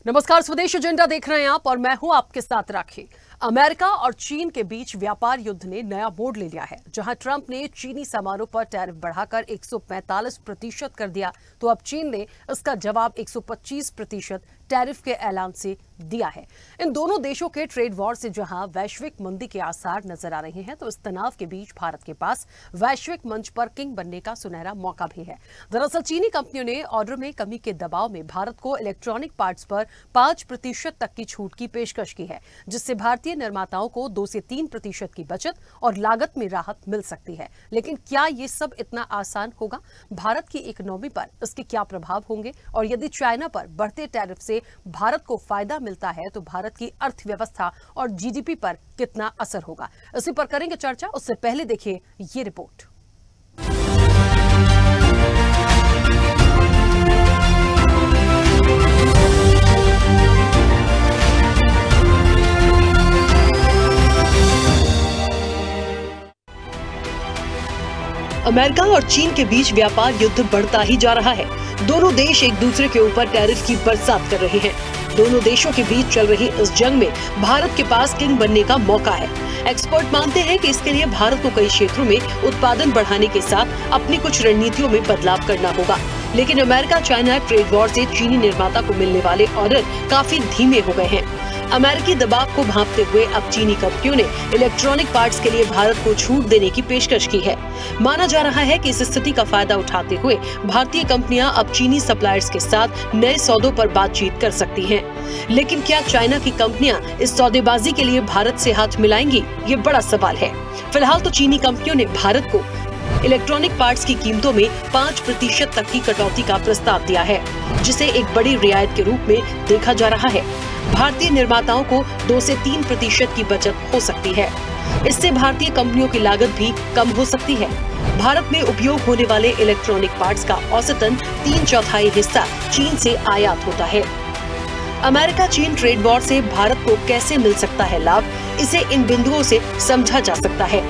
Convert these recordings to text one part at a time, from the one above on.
नमस्कार, स्वदेश एजेंडा देख रहे हैं आप और मैं हूं आपके साथ राखी। अमेरिका और चीन के बीच व्यापार युद्ध ने नया मोड़ ले लिया है। जहां ट्रंप ने चीनी सामानों पर टैरिफ बढ़ाकर 145% कर दिया, तो अब चीन ने इसका जवाब 125% टैरिफ के ऐलान से दिया है। इन दोनों देशों के ट्रेड वॉर से जहां वैश्विक मंदी के आसार नजर आ रहे हैं, तो इस तनाव के बीच भारत के पास वैश्विक मंच पर किंग बनने का सुनहरा मौका भी है। दरअसल चीनी कंपनियों ने ऑर्डर में कमी के दबाव में भारत को इलेक्ट्रॉनिक पार्ट्स पर 5% तक की छूट की पेशकश की है, जिससे भारतीय निर्माताओं को 2 से 3% की बचत और लागत में राहत मिल सकती है। लेकिन क्या ये सब इतना आसान होगा? भारत की इकोनॉमी पर इसके क्या प्रभाव होंगे? और यदि चाइना पर बढ़ते टैरिफ से भारत को फायदा मिलता है, तो भारत की अर्थव्यवस्था और जीडीपी पर कितना असर होगा? इसी पर करेंगे चर्चा। उससे पहले देखिए ये रिपोर्ट। अमेरिका और चीन के बीच व्यापार युद्ध बढ़ता ही जा रहा है। दोनों देश एक दूसरे के ऊपर टैरिफ की बरसात कर रहे हैं। दोनों देशों के बीच चल रही इस जंग में भारत के पास किंग बनने का मौका है। एक्सपर्ट मानते हैं कि इसके लिए भारत को कई क्षेत्रों में उत्पादन बढ़ाने के साथ अपनी कुछ रणनीतियों में बदलाव करना होगा। लेकिन अमेरिका चाइना ट्रेड वॉर से चीनी निर्माता को मिलने वाले ऑर्डर काफी धीमे हो गए हैं। अमेरिकी दबाव को भांपते हुए अब चीनी कंपनियों ने इलेक्ट्रॉनिक पार्ट्स के लिए भारत को छूट देने की पेशकश की है। माना जा रहा है कि इस स्थिति का फायदा उठाते हुए भारतीय कंपनियां अब चीनी सप्लायर्स के साथ नए सौदों पर बातचीत कर सकती हैं। लेकिन क्या चाइना की कंपनियां इस सौदेबाजी के लिए भारत से हाथ मिलाएंगी? ये बड़ा सवाल है। फिलहाल तो चीनी कंपनियों ने भारत को इलेक्ट्रॉनिक पार्ट्स की कीमतों में 5% तक की कटौती का प्रस्ताव दिया है, जिसे एक बड़ी रियायत के रूप में देखा जा रहा है। भारतीय निर्माताओं को 2 से 3% की बचत हो सकती है। इससे भारतीय कंपनियों की लागत भी कम हो सकती है। भारत में उपयोग होने वाले इलेक्ट्रॉनिक पार्ट्स का औसतन 3/4 हिस्सा चीन से आयात होता है। अमेरिका चीन ट्रेड वॉर से भारत को कैसे मिल सकता है लाभ, इसे इन बिंदुओं से समझा जा सकता है।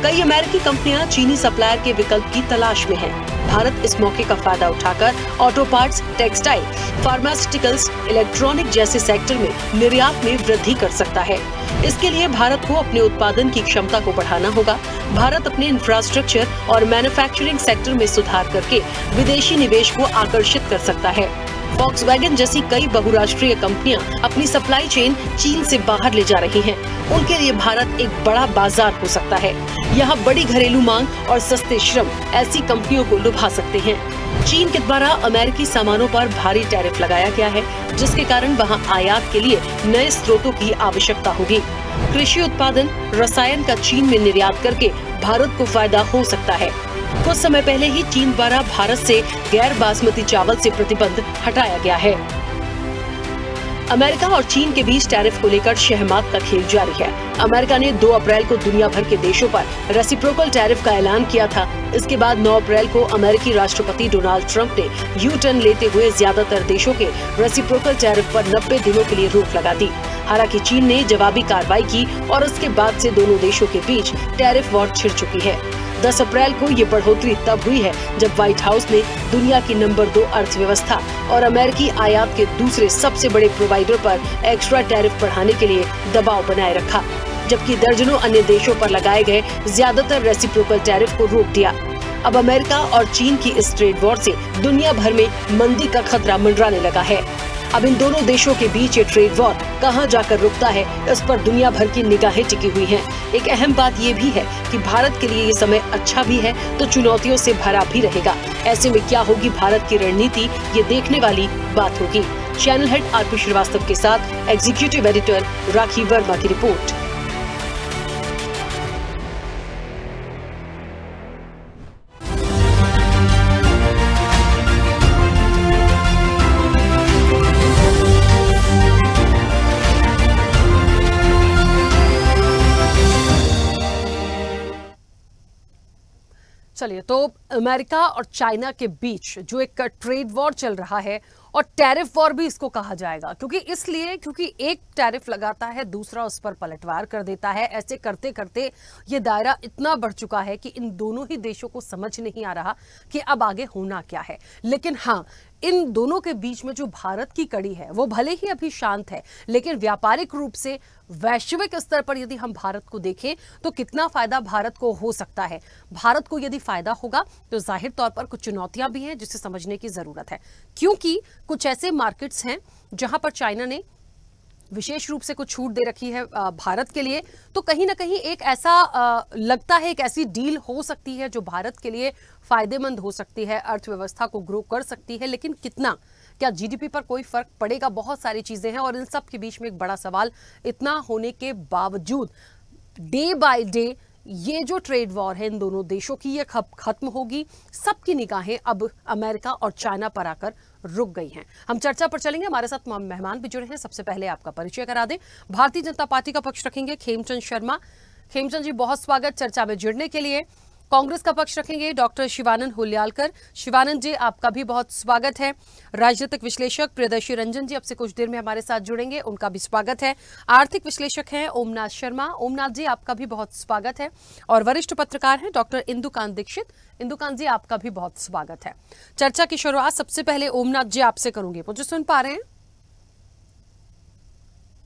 कई अमेरिकी कंपनियां चीनी सप्लायर के विकल्प की तलाश में हैं। भारत इस मौके का फायदा उठाकर auto parts, textile, pharmaceuticals, electronic जैसे सेक्टर में निर्यात में वृद्धि कर सकता है। इसके लिए भारत को अपने उत्पादन की क्षमता को बढ़ाना होगा। भारत अपने इंफ्रास्ट्रक्चर और मैन्युफैक्चरिंग सेक्टर में सुधार करके विदेशी निवेश को आकर्षित कर सकता है। वॉक्सवैगन जैसी कई बहुराष्ट्रीय कंपनियां अपनी सप्लाई चेन चीन से बाहर ले जा रही हैं। उनके लिए भारत एक बड़ा बाजार हो सकता है। यहाँ बड़ी घरेलू मांग और सस्ते श्रम ऐसी कंपनियों को लुभा सकते हैं। चीन के द्वारा अमेरिकी सामानों पर भारी टैरिफ लगाया गया है, जिसके कारण वहाँ आयात के लिए नए स्रोतों की आवश्यकता होगी। कृषि उत्पादन, रसायन का चीन में निर्यात करके भारत को फायदा हो सकता है। कुछ समय पहले ही चीन द्वारा भारत से गैर बासमती चावल से प्रतिबंध हटाया गया है। अमेरिका और चीन के बीच टैरिफ को लेकर शहमात का खेल जारी है। अमेरिका ने 2 अप्रैल को दुनिया भर के देशों पर रेसिप्रोकल टैरिफ का ऐलान किया था। इसके बाद 9 अप्रैल को अमेरिकी राष्ट्रपति डोनाल्ड ट्रंप ने यू टर्न लेते हुए ज्यादातर देशों के रेसिप्रोकल टैरिफ पर 90 दिनों के लिए रोक लगा दी। हालांकि चीन ने जवाबी कार्रवाई की और उसके बाद से दोनों देशों के बीच टैरिफ वॉर छिड़ चुकी है। 10 अप्रैल को ये बढ़ोतरी तब हुई है जब व्हाइट हाउस ने दुनिया की नंबर 2 अर्थव्यवस्था और अमेरिकी आयात के दूसरे सबसे बड़े प्रोवाइडर पर एक्स्ट्रा टैरिफ बढ़ाने के लिए दबाव बनाए रखा, जबकि दर्जनों अन्य देशों पर लगाए गए ज्यादातर रेसिप्रोकल टैरिफ को रोक दिया। अब अमेरिका और चीन की इस ट्रेड वॉर से दुनिया भर में मंदी का खतरा मंडराने लगा है। अब इन दोनों देशों के बीच ये ट्रेड वॉर कहां जाकर रुकता है, इस पर दुनिया भर की निगाहें टिकी हुई हैं। एक अहम बात ये भी है कि भारत के लिए ये समय अच्छा भी है तो चुनौतियों से भरा भी रहेगा। ऐसे में क्या होगी भारत की रणनीति, ये देखने वाली बात होगी। चैनल हेड आरपी श्रीवास्तव के साथ एग्जीक्यूटिव एडिटर राखी वर्मा की रिपोर्ट। चलिए, तो अमेरिका और चाइना के बीच जो एक ट्रेड वॉर चल रहा है और टैरिफ वॉर भी इसको कहा जाएगा, क्योंकि एक टैरिफ लगाता है, दूसरा उस पर पलटवार कर देता है। ऐसे करते करते ये दायरा इतना बढ़ चुका है कि इन दोनों ही देशों को समझ नहीं आ रहा कि अब आगे होना क्या है। लेकिन हाँ, इन दोनों के बीच में जो भारत की कड़ी है वो भले ही अभी शांत है, लेकिन व्यापारिक रूप से वैश्विक स्तर पर यदि हम भारत को देखें तो कितना फायदा भारत को हो सकता है। भारत को यदि फायदा होगा तो जाहिर तौर पर कुछ चुनौतियां भी हैं जिसे समझने की जरूरत है, क्योंकि कुछ ऐसे मार्केट्स हैं जहां पर चाइना ने विशेष रूप से कुछ छूट दे रखी है भारत के लिए। तो कहीं ना कहीं एक ऐसा लगता है, एक ऐसी डील हो सकती है जो भारत के लिए फायदेमंद हो सकती है, अर्थव्यवस्था को ग्रो कर सकती है, लेकिन कितना, क्या जीडीपी पर कोई फर्क पड़ेगा? बहुत सारी चीजें हैं और इन सब के बीच में एक बड़ा सवाल, इतना होने के बावजूद डे बाय डे ये जो ट्रेड वॉर है इन दोनों देशों की, ये कब खत्म होगी? सबकी निगाहें अब अमेरिका और चाइना पर आकर रुक गई हैं। हम चर्चा पर चलेंगे, हमारे साथ मेहमान भी जुड़े हैं। सबसे पहले आपका परिचय करा दें। भारतीय जनता पार्टी का पक्ष रखेंगे खेमचंद शर्मा। खेमचंद जी, बहुत स्वागत चर्चा में जुड़ने के लिए। कांग्रेस का पक्ष रखेंगे डॉक्टर शिवानंद हुल्यालकर। शिवानंद जी, आपका भी बहुत स्वागत है। राजनीतिक विश्लेषक प्रियदर्शी रंजन जी अब से कुछ देर में हमारे साथ जुड़ेंगे, उनका भी स्वागत है। आर्थिक विश्लेषक हैं ओमनाथ शर्मा। ओमनाथ जी, आपका भी बहुत स्वागत है। और वरिष्ठ पत्रकार हैं डॉक्टर इंदुकांत दीक्षित। इंदुकांत जी, आपका भी बहुत स्वागत है। चर्चा की शुरुआत सबसे पहले ओमनाथ जी आपसे करूंगी। मुझे सुन पा रहे हैं?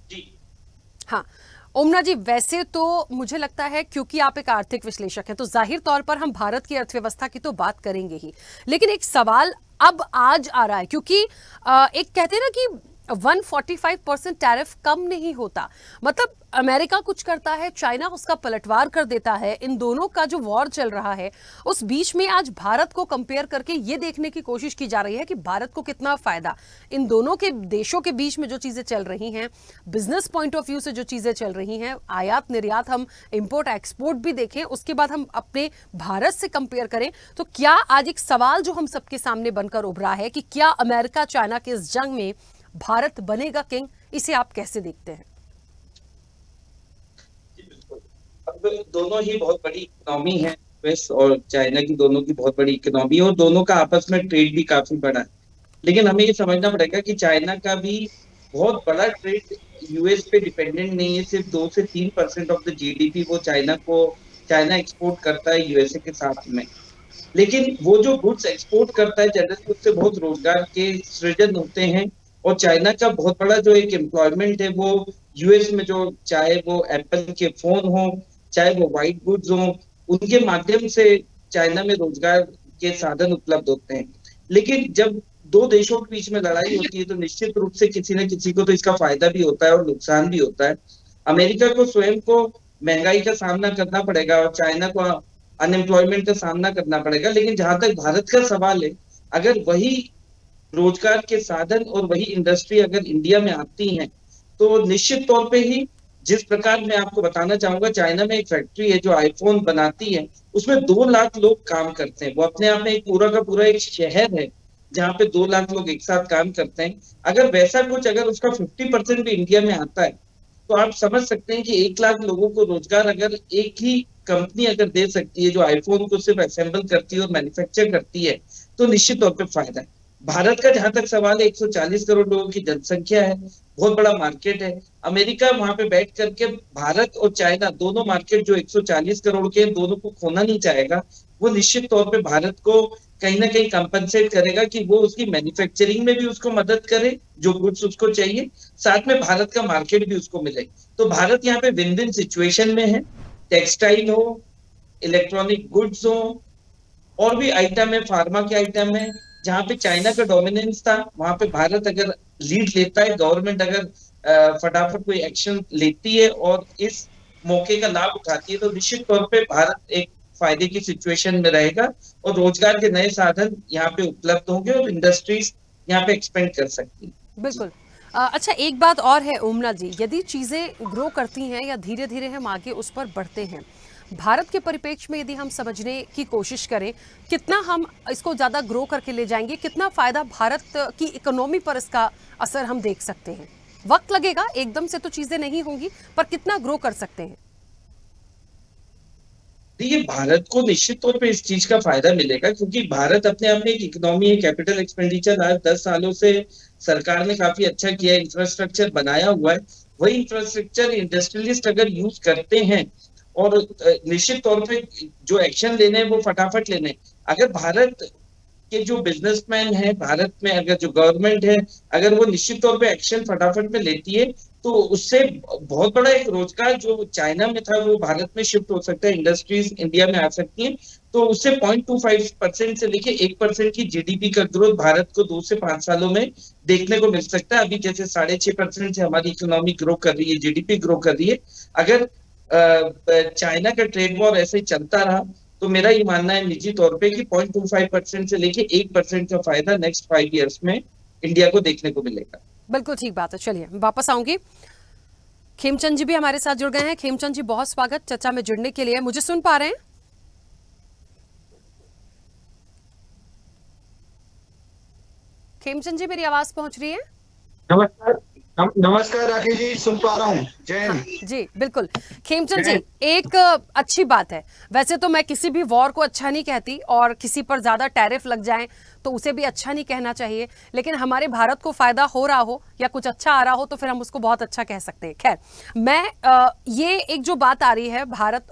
जी हाँ ओमनाथ जी, वैसे तो मुझे लगता है क्योंकि आप एक आर्थिक विश्लेषक हैं तो जाहिर तौर पर हम भारत की अर्थव्यवस्था की तो बात करेंगे ही, लेकिन एक सवाल अब आज आ रहा है, क्योंकि एक कहते हैं ना कि 145% टैरिफ कम नहीं होता। मतलब अमेरिका कुछ करता है, चाइना उसका पलटवार कर देता है। इन दोनों का जो वॉर चल रहा है उस बीच में आज भारत को कंपेयर करके ये देखने की कोशिश की जा रही है कि भारत को कितना फायदा। इन दोनों के देशों के बीच में जो चीजें चल रही हैं, बिजनेस पॉइंट ऑफ व्यू से जो चीजें चल रही हैं, आयात निर्यात, हम इंपोर्ट एक्सपोर्ट भी देखें, उसके बाद हम अपने भारत से कंपेयर करें, तो क्या आज एक सवाल जो हम सबके सामने बनकर उभरा है कि क्या अमेरिका चाइना के इस जंग में भारत बनेगा किंग? इसे आप कैसे देखते हैं? अब दोनों ही बहुत बड़ी इकोनॉमी है, यूएस और चाइना की दोनों की बहुत बड़ी इकोनॉमी है और दोनों का आपस में ट्रेड भी काफी बड़ा है। लेकिन हमें ये समझना पड़ेगा कि चाइना का भी बहुत बड़ा ट्रेड यूएस पे डिपेंडेंट नहीं है। सिर्फ 2 से 3% ऑफ द जीडीपी वो चाइना एक्सपोर्ट करता है यूएसए के साथ में। लेकिन वो जो गुड्स एक्सपोर्ट करता है जनरली उससे बहुत रोजगार के सृजन होते हैं और चाइना का बहुत बड़ा जो एक एम्प्लॉयमेंट है वो यूएस में, जो चाहे वो एप्पल के फोन हो, चाहे वो व्हाइट गुड्स हो, उनके माध्यम से चाइना में रोजगार के साधन उपलब्ध होते हैं। लेकिन जब दो देशों के बीच में लड़ाई होती है तो निश्चित रूप से किसी न किसी को तो इसका फायदा भी होता है और नुकसान भी होता है। अमेरिका को स्वयं को महंगाई का सामना करना पड़ेगा और चाइना को अनएम्प्लॉयमेंट का सामना करना पड़ेगा। लेकिन जहां तक भारत का सवाल है, अगर वही रोजगार के साधन और वही इंडस्ट्री अगर इंडिया में आती हैं तो निश्चित तौर पे ही, जिस प्रकार मैं आपको बताना चाहूंगा, चाइना में एक फैक्ट्री है जो आईफोन बनाती है, उसमें 2 लाख लोग काम करते हैं। वो अपने आप में एक पूरा का पूरा एक शहर है जहाँ पे 2 लाख लोग एक साथ काम करते हैं। अगर वैसा कुछ, अगर उसका 50% भी इंडिया में आता है तो आप समझ सकते हैं कि 1 लाख लोगों को रोजगार अगर एक ही कंपनी अगर दे सकती है जो आईफोन को सिर्फ असेंबल करती है और मैन्युफैक्चर करती है, तो निश्चित तौर पर फायदा है। भारत का जहां तक सवाल है, 140 करोड़ लोगों की जनसंख्या है, बहुत बड़ा मार्केट है। अमेरिका वहां पे बैठ करके भारत और चाइना दोनों मार्केट जो 140 करोड़ के, दोनों को खोना नहीं चाहेगा। वो निश्चित तौर पे भारत को कहीं ना कहीं कंपनसेट करेगा कि वो उसकी मैन्युफैक्चरिंग में भी उसको मदद करे, जो गुड्स उसको चाहिए, साथ में भारत का मार्केट भी उसको मिले। तो भारत यहाँ पे विन विन सिचुएशन में है। टेक्सटाइल हो, इलेक्ट्रॉनिक गुड्स हो, और भी आइटम है, फार्मा के आइटम है, जहां पे चाइना का डोमिनेंस था वहां पे भारत अगर लीड लेता है, गवर्नमेंट अगर फटाफट कोई एक्शन लेती है और इस मौके का लाभ उठाती है, तो निश्चित तौर पे भारत एक फायदे की सिचुएशन में रहेगा और रोजगार के नए साधन यहाँ पे उपलब्ध होंगे और इंडस्ट्रीज यहाँ पे एक्सपेंड कर सकती है। बिल्कुल। अच्छा, एक बात और है ओमनाथ जी, यदि चीजें ग्रो करती हैं या धीरे धीरे हम आगे उस पर बढ़ते हैं, भारत के परिप्रेक्ष्य में यदि हम समझने की कोशिश करें, कितना हम इसको ज्यादा ग्रो करके ले जाएंगे, कितना फायदा भारत की इकोनॉमी पर इसका असर हम देख सकते हैं? वक्त लगेगा, एकदम से तो चीजें नहीं होंगी, पर कितना ग्रो कर सकते हैं? देखिए, भारत को निश्चित तौर पे इस चीज का फायदा मिलेगा क्योंकि भारत अपने आप में एक इकोनॉमी है। कैपिटल एक्सपेंडिचर आज 10 सालों से सरकार ने काफी अच्छा किया है, इंफ्रास्ट्रक्चर बनाया हुआ है। वही इंफ्रास्ट्रक्चर इंडस्ट्रियलिस्ट अगर यूज करते हैं और निश्चित तौर पे जो एक्शन लेने हैं वो फटाफट लेने हैं। अगर भारत के जो बिजनेसमैन है भारत में, अगर जो गवर्नमेंट है, अगर वो निश्चित तौर पे एक्शन फटाफट में लेती है तो उससे बहुत बड़ा एक रोजगार जो चाइना में था वो भारत में शिफ्ट हो सकता है, इंडस्ट्रीज इंडिया में आ सकती हैं। तो उससे 0.25% से लेके 1% की जीडीपी का ग्रोथ भारत को 2 से 5 सालों में देखने को मिल सकता है। अभी जैसे 6.5% से हमारी इकोनॉमी ग्रो कर रही है, जीडीपी ग्रो कर रही है। अगर चाइना का ट्रेड वॉर ऐसे चलता रहा तो मेरा ये मानना है निजी तौर पे कि 0.25% से लेके 1% का फायदा नेक्स्ट 5 इयर्स में इंडिया को देखने को मिलेगा। बिल्कुल ठीक बात है। चलिए वापस आऊंगी। खेमचंद जी भी हमारे साथ जुड़ गए हैं। खेमचंद जी बहुत स्वागत चर्चा में जुड़ने के लिए। मुझे सुन पा रहे हैं? खेमचंद जी मेरी आवाज पहुंच रही है? नमस्कार। नमस्कार राकेश जी, सुन पा रहा हूँ। जय हिंद। जी बिल्कुल। खेमचंद जी एक अच्छी बात है, वैसे तो मैं किसी भी वॉर को अच्छा नहीं कहती और किसी पर ज्यादा टैरिफ लग जाए तो उसे भी अच्छा नहीं कहना चाहिए, लेकिन हमारे भारत को फायदा हो रहा हो या कुछ अच्छा आ रहा हो तो फिर हम उसको बहुत अच्छा कह सकते हैं। खैर मैं ये एक जो बात आ रही है भारत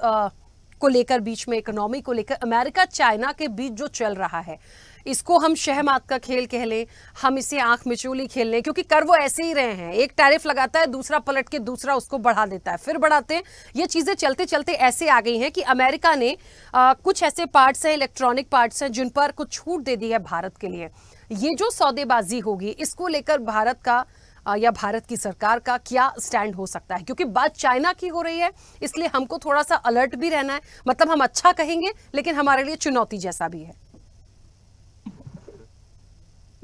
को लेकर, बीच में इकोनॉमी को लेकर, अमेरिका चाइना के बीच जो चल रहा है, इसको हम शहमात का खेल कह लें, हम इसे आंख मिचोली खेल लें, क्योंकि कर वो ऐसे ही रहे हैं। एक टैरिफ लगाता है, दूसरा पलट के दूसरा उसको बढ़ा देता है, फिर बढ़ाते हैं। ये चीजें चलते चलते ऐसे आ गई हैं कि अमेरिका ने कुछ ऐसे पार्ट्स हैं, इलेक्ट्रॉनिक पार्ट्स हैं, जिन पर कुछ छूट दे दी है भारत के लिए। ये जो सौदेबाजी होगी, इसको लेकर भारत का या भारत की सरकार का क्या स्टैंड हो सकता है? क्योंकि बात चाइना की हो रही है, इसलिए हमको थोड़ा सा अलर्ट भी रहना है। मतलब हम अच्छा कहेंगे लेकिन हमारे लिए चुनौती जैसा भी है।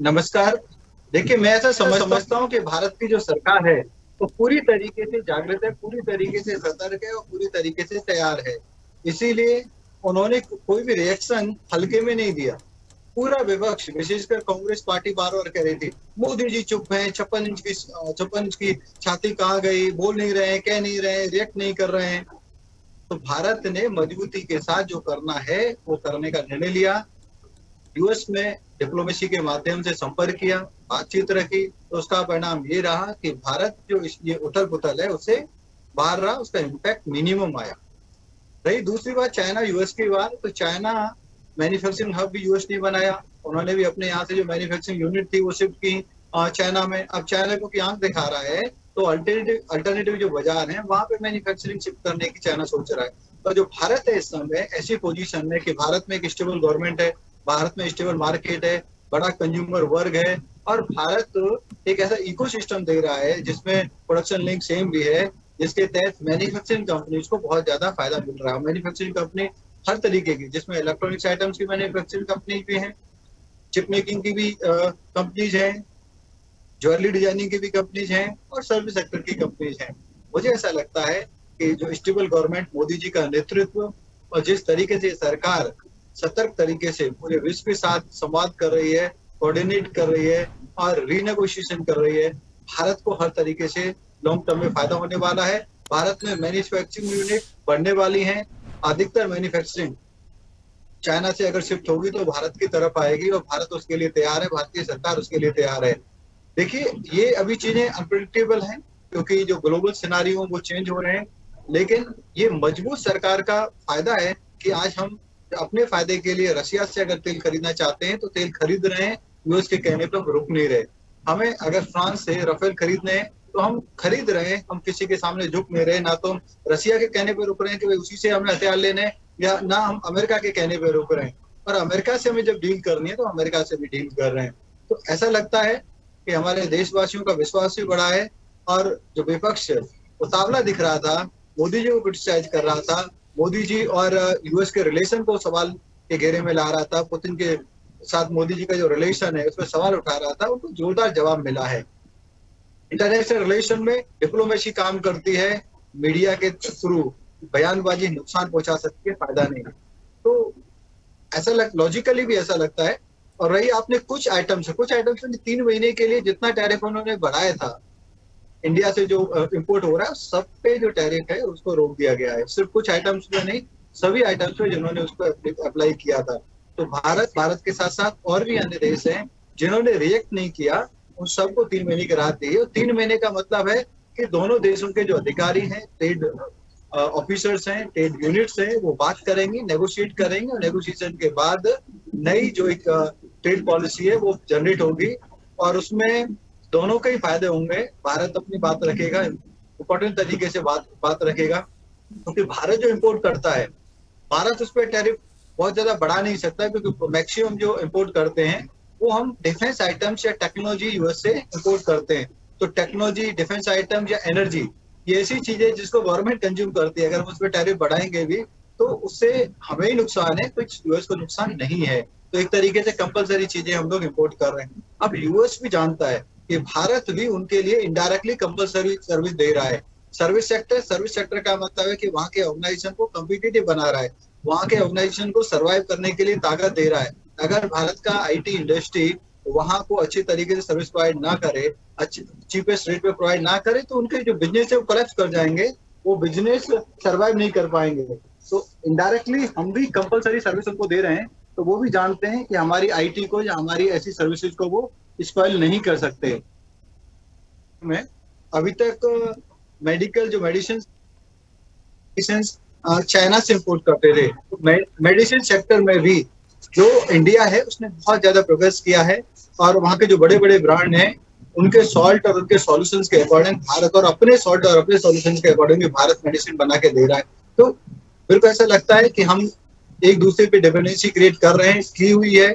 नमस्कार। देखिए, मैं ऐसा समझता हूँ कि भारत की जो सरकार है वो पूरी तरीके से जागृत है, पूरी तरीके से सतर्क है और पूरी तरीके से तैयार है। इसीलिए उन्होंने कोई भी रिएक्शन हल्के में नहीं दिया। पूरा विपक्ष, विशेषकर कांग्रेस पार्टी, बार बार कह रही थी मोदी जी चुप हैं, 56 इंच की छाती कहाँ गई, बोल नहीं रहे हैं, कह नहीं रहे हैं, रिएक्ट नहीं कर रहे हैं। तो भारत ने मजबूती के साथ जो करना है वो करने का निर्णय लिया। यूएस में डिप्लोमेसी के माध्यम से संपर्क किया, बातचीत रखी, तो उसका परिणाम ये रहा कि भारत जो ये उथल पुथल है उससे बाहर रहा, उसका इम्पैक्ट मिनिमम आया। रही दूसरी बात चाइना यूएस की बात, तो चाइना मैन्युफैक्चरिंग हब भी यूएस ने बनाया। उन्होंने भी अपने यहाँ से जो मैन्युफैक्चरिंग यूनिट थी वो शिफ्ट की चाइना में। अब चाइना को की आंख दिखा रहा है तो अल्टरनेटिव जो बाजार है वहां पे मैन्युफैक्चरिंग शिफ्ट करने की चाइना सोच रहा है। तो जो भारत है इस समय ऐसी पोजीशन में कि भारत में एक स्टेबल गवर्नमेंट है, भारत में स्टेबल मार्केट है, बड़ा कंज्यूमर वर्ग है और भारत एक ऐसा इकोसिस्टम दे रहा है जिसमें प्रोडक्शन लिंक सेम भी है, जिसके तहत मैन्युफैक्चरिंग कंपनीज को बहुत ज्यादा फायदा मिल रहा है। मैन्युफैक्चरिंग कंपनी हर तरीके की, जिसमें इलेक्ट्रॉनिक्स आइटम्स की मैन्युफैक्चरिंग कंपनीज भी हैं, चिप मेकिंग की भी कंपनीज हैं, ज्वेलरी डिजाइनिंग की भी कंपनीज हैं और सर्विस सेक्टर की कंपनीज हैं। मुझे ऐसा लगता है कि जो स्टेबल गवर्नमेंट, मोदी जी का नेतृत्व और जिस तरीके से सरकार सतर्क तरीके से पूरे विश्व के साथ संवाद कर रही है, कोऑर्डिनेट कर रही है और रीनेगोशिएशन कर रही है, भारत को हर तरीके से लॉन्ग टर्म में फायदा होने वाला है। भारत में मैन्युफैक्चरिंग यूनिट बढ़ने वाली हैं। अधिकतर मैन्युफैक्चरिंग चाइना से अगर शिफ्ट होगी तो भारत की तरफ आएगी और भारत उसके लिए तैयार है, भारतीय सरकार उसके लिए तैयार है। देखिए, ये अभी चीजें अनप्रेडिक्टेबल हैं क्योंकि जो ग्लोबल सिनारियो वो चेंज हो रहे हैं, लेकिन ये मजबूत सरकार का फायदा है कि आज हम अपने फायदे के लिए रशिया से अगर तेल खरीदना चाहते हैं तो तेल खरीद रहे हैं, यूएस के कहने पर रुक नहीं रहे। हमें अगर फ्रांस से राफेल खरीदने हैं तो हम खरीद रहे हैं, हम किसी के सामने झुक नहीं रहे। ना तो हम रशिया के कहने पर रुक रहे हैं कि उसी से हमें हथियार लेने, या ना हम अमेरिका के कहने पर रुक रहे हैं। और अमेरिका से हमें जब डील करनी है तो अमेरिका से भी डील कर रहे हैं। तो ऐसा लगता है कि हमारे देशवासियों का विश्वास भी बढ़ा है और जो विपक्ष उतावला दिख रहा था, मोदी जी को क्रिटिसाइज कर रहा था, मोदी जी और यूएस के रिलेशन को सवाल के घेरे में ला रहा था, पुतिन के साथ मोदी जी का जो रिलेशन है उसमें सवाल उठा रहा था, उनको जोरदार जवाब मिला है। इंटरनेशनल रिलेशन में डिप्लोमेसी काम करती है, मीडिया के थ्रू बयानबाजी नुकसान पहुंचा सकती है, फायदा नहीं। तो ऐसा लॉजिकली भी ऐसा लगता है। और रही आपने कुछ आइटम्स 3 महीने के लिए जितना टैरिफ उन्होंने बढ़ाया था इंडिया से जो इंपोर्ट हो रहा है सब पे जो टैरिफ है उसको रोक दिया गया है। सिर्फ कुछ आइटम्स पे नहीं, सभी आइटम्स पे जिन्होंने उसको अप्लाई किया था। तो भारत के साथ साथ और भी अन्य देश हैं जिन्होंने रिएक्ट नहीं किया, उन सबको 3 महीने की राहत दी है। 3 महीने का मतलब है कि दोनों देशों के जो अधिकारी हैं, ट्रेड ऑफिसर्स हैं, ट्रेड यूनिट्स हैं, वो बात करेंगे, नेगोशिएट करेंगे और नेगोशिएशन के बाद नई जो एक ट्रेड पॉलिसी है वो जनरेट होगी और उसमें दोनों के ही फायदे होंगे। भारत अपनी बात रखेगा, इम्पोर्टेंट तरीके से बात रखेगा, क्योंकि भारत जो इम्पोर्ट करता है, भारत उस पर टैरिफ बहुत ज्यादा बढ़ा नहीं सकता, क्योंकि मैक्सिमम जो इम्पोर्ट करते हैं वो हम डिफेंस आइटम्स या टेक्नोलॉजी यूएस से इम्पोर्ट करते हैं। तो टेक्नोलॉजी, डिफेंस आइटम्स या एनर्जी, ये ऐसी चीजें जिसको गवर्नमेंट कंज्यूम करती है, अगर हम उस पर टैरिफ बढ़ाएंगे भी तो उससे हमें ही नुकसान है, कुछ यूएस को नुकसान नहीं है। तो एक तरीके से कंपलसरी चीजें हम लोग इम्पोर्ट कर रहे हैं। अब यूएस भी जानता है कि भारत भी उनके लिए इनडायरेक्टली कंपलसरी सर्विस दे रहा है। सर्विस सेक्टर का मतलब है कि वहाँ के ऑर्गेनाइजेशन को कम्पिटिटिव बना रहा है, वहाँ के ऑर्गेनाइजेशन को सर्वाइव करने के लिए ताकत दे रहा है। अगर भारत का आईटी इंडस्ट्री वहाँ को अच्छी तरीके से सर्विस प्रोवाइड ना करे, चीपेस्ट रेट पे प्रोवाइड ना करे, तो उनके जो बिजनेस है वो कोलैप्स कर जाएंगे, वो बिजनेस सर्वाइव नहीं कर पाएंगे। तो इनडायरेक्टली हम भी कंपलसरी सर्विस उनको दे रहे हैं, तो वो भी जानते हैं कि हमारी आईटी को या हमारी ऐसी सर्विसेज को वो स्पॉइल नहीं कर सकते। में अभी तक मेडिकल जो मेडिसिन चाइना से इम्पोर्ट करते थे, मेडिसिन सेक्टर में भी जो इंडिया है उसने बहुत ज्यादा प्रोग्रेस किया है, और वहाँ के जो बड़े बड़े ब्रांड हैं उनके सॉल्ट और उनके सॉल्यूशंस के अकॉर्डिंग भारत, और अपने सॉल्ट और अपने सॉल्यूशंस के अकॉर्डिंग भी भारत मेडिसिन बना के दे रहा है। तो मेरे को ऐसा लगता है कि हम एक दूसरे पे डिपेंडेंसी क्रिएट कर रहे हैं, की हुई है,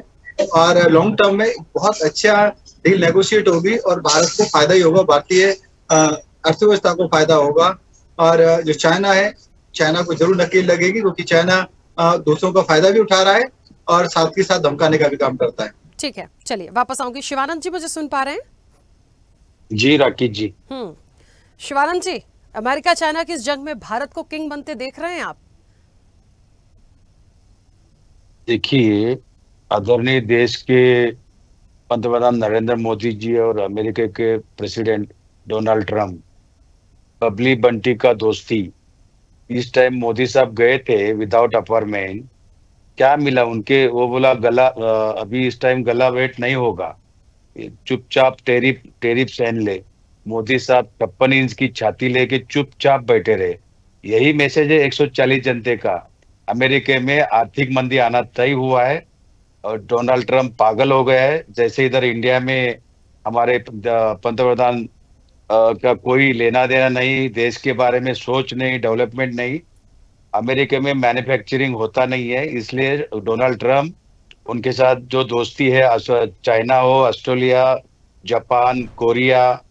और लॉन्ग टर्म में बहुत अच्छा डील नेगोशिएट होगी और भारत को फायदा ही होगा, भारतीय अर्थव्यवस्था को फायदा होगा। और जो चाइना है, चाइना को जरूर नकेल लगेगी, क्योंकि चाइना दूसरों का फायदा भी उठा रहा है और साथ के साथ धमकाने का भी काम करता है। ठीक है, चलिए वापस आऊंगी। शिवानंद जी मुझे सुन पा रहे हैं? जी राकेश जी। शिवानंद जी, अमेरिका चाइना की इस जंग में भारत को किंग बनते देख रहे हैं आप? देखिए, आदरणीय देश के पंतप्रधान नरेंद्र मोदी जी और अमेरिका के president Donald Trump, Babli Bunty का दोस्ती। इस टाइम मोदी साहब गए थे विदाउट अपॉइंटमेंट, क्या मिला उनके? वो बोला गला अभी इस टाइम गला वेट नहीं होगा, चुपचाप टेरिफ सहन ले। मोदी साहब 56 इंच की छाती लेके चुपचाप बैठे रहे। यही मैसेज है 140 जनते का। अमेरिका में आर्थिक मंदी आना तय हुआ है और डोनाल्ड ट्रंप पागल हो गया है। जैसे इधर इंडिया में हमारे पंतप्रधान का कोई लेना देना नहीं, देश के बारे में सोच नहीं, डेवलपमेंट नहीं। अमेरिका में मैन्युफैक्चरिंग होता नहीं है, इसलिए डोनाल्ड ट्रंप, उनके साथ जो दोस्ती है, चाइना हो, ऑस्ट्रेलिया, जापान, कोरिया,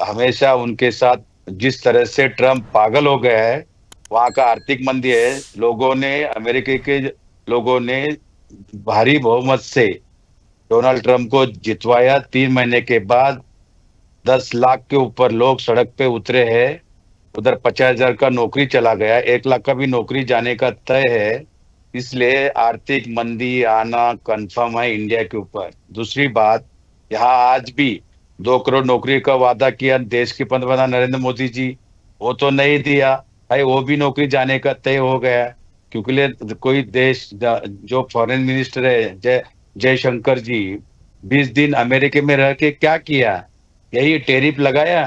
हमेशा उनके साथ जिस तरह से ट्रंप पागल हो गया है, वहाँ का आर्थिक मंदी है। लोगों ने, अमेरिका के लोगों ने भारी बहुमत से डोनाल्ड ट्रंप को जितवाया। 3 महीने के बाद 10 लाख के ऊपर लोग सड़क पे उतरे हैं। उधर 50,000 का नौकरी चला गया, 1 लाख का भी नौकरी जाने का तय है। इसलिए आर्थिक मंदी आना कंफर्म है इंडिया के ऊपर। दूसरी बात, यहाँ आज भी 2 करोड़ नौकरी का वादा किया देश के पंतप्रधान नरेंद्र मोदी जी, वो तो नहीं दिया भाई, वो भी नौकरी जाने का तय हो गया। क्योंकि कोई देश, जो फॉरेन मिनिस्टर है जयशंकर जी, 20 दिन अमेरिका में रह के क्या किया? यही टेरिफ लगाया।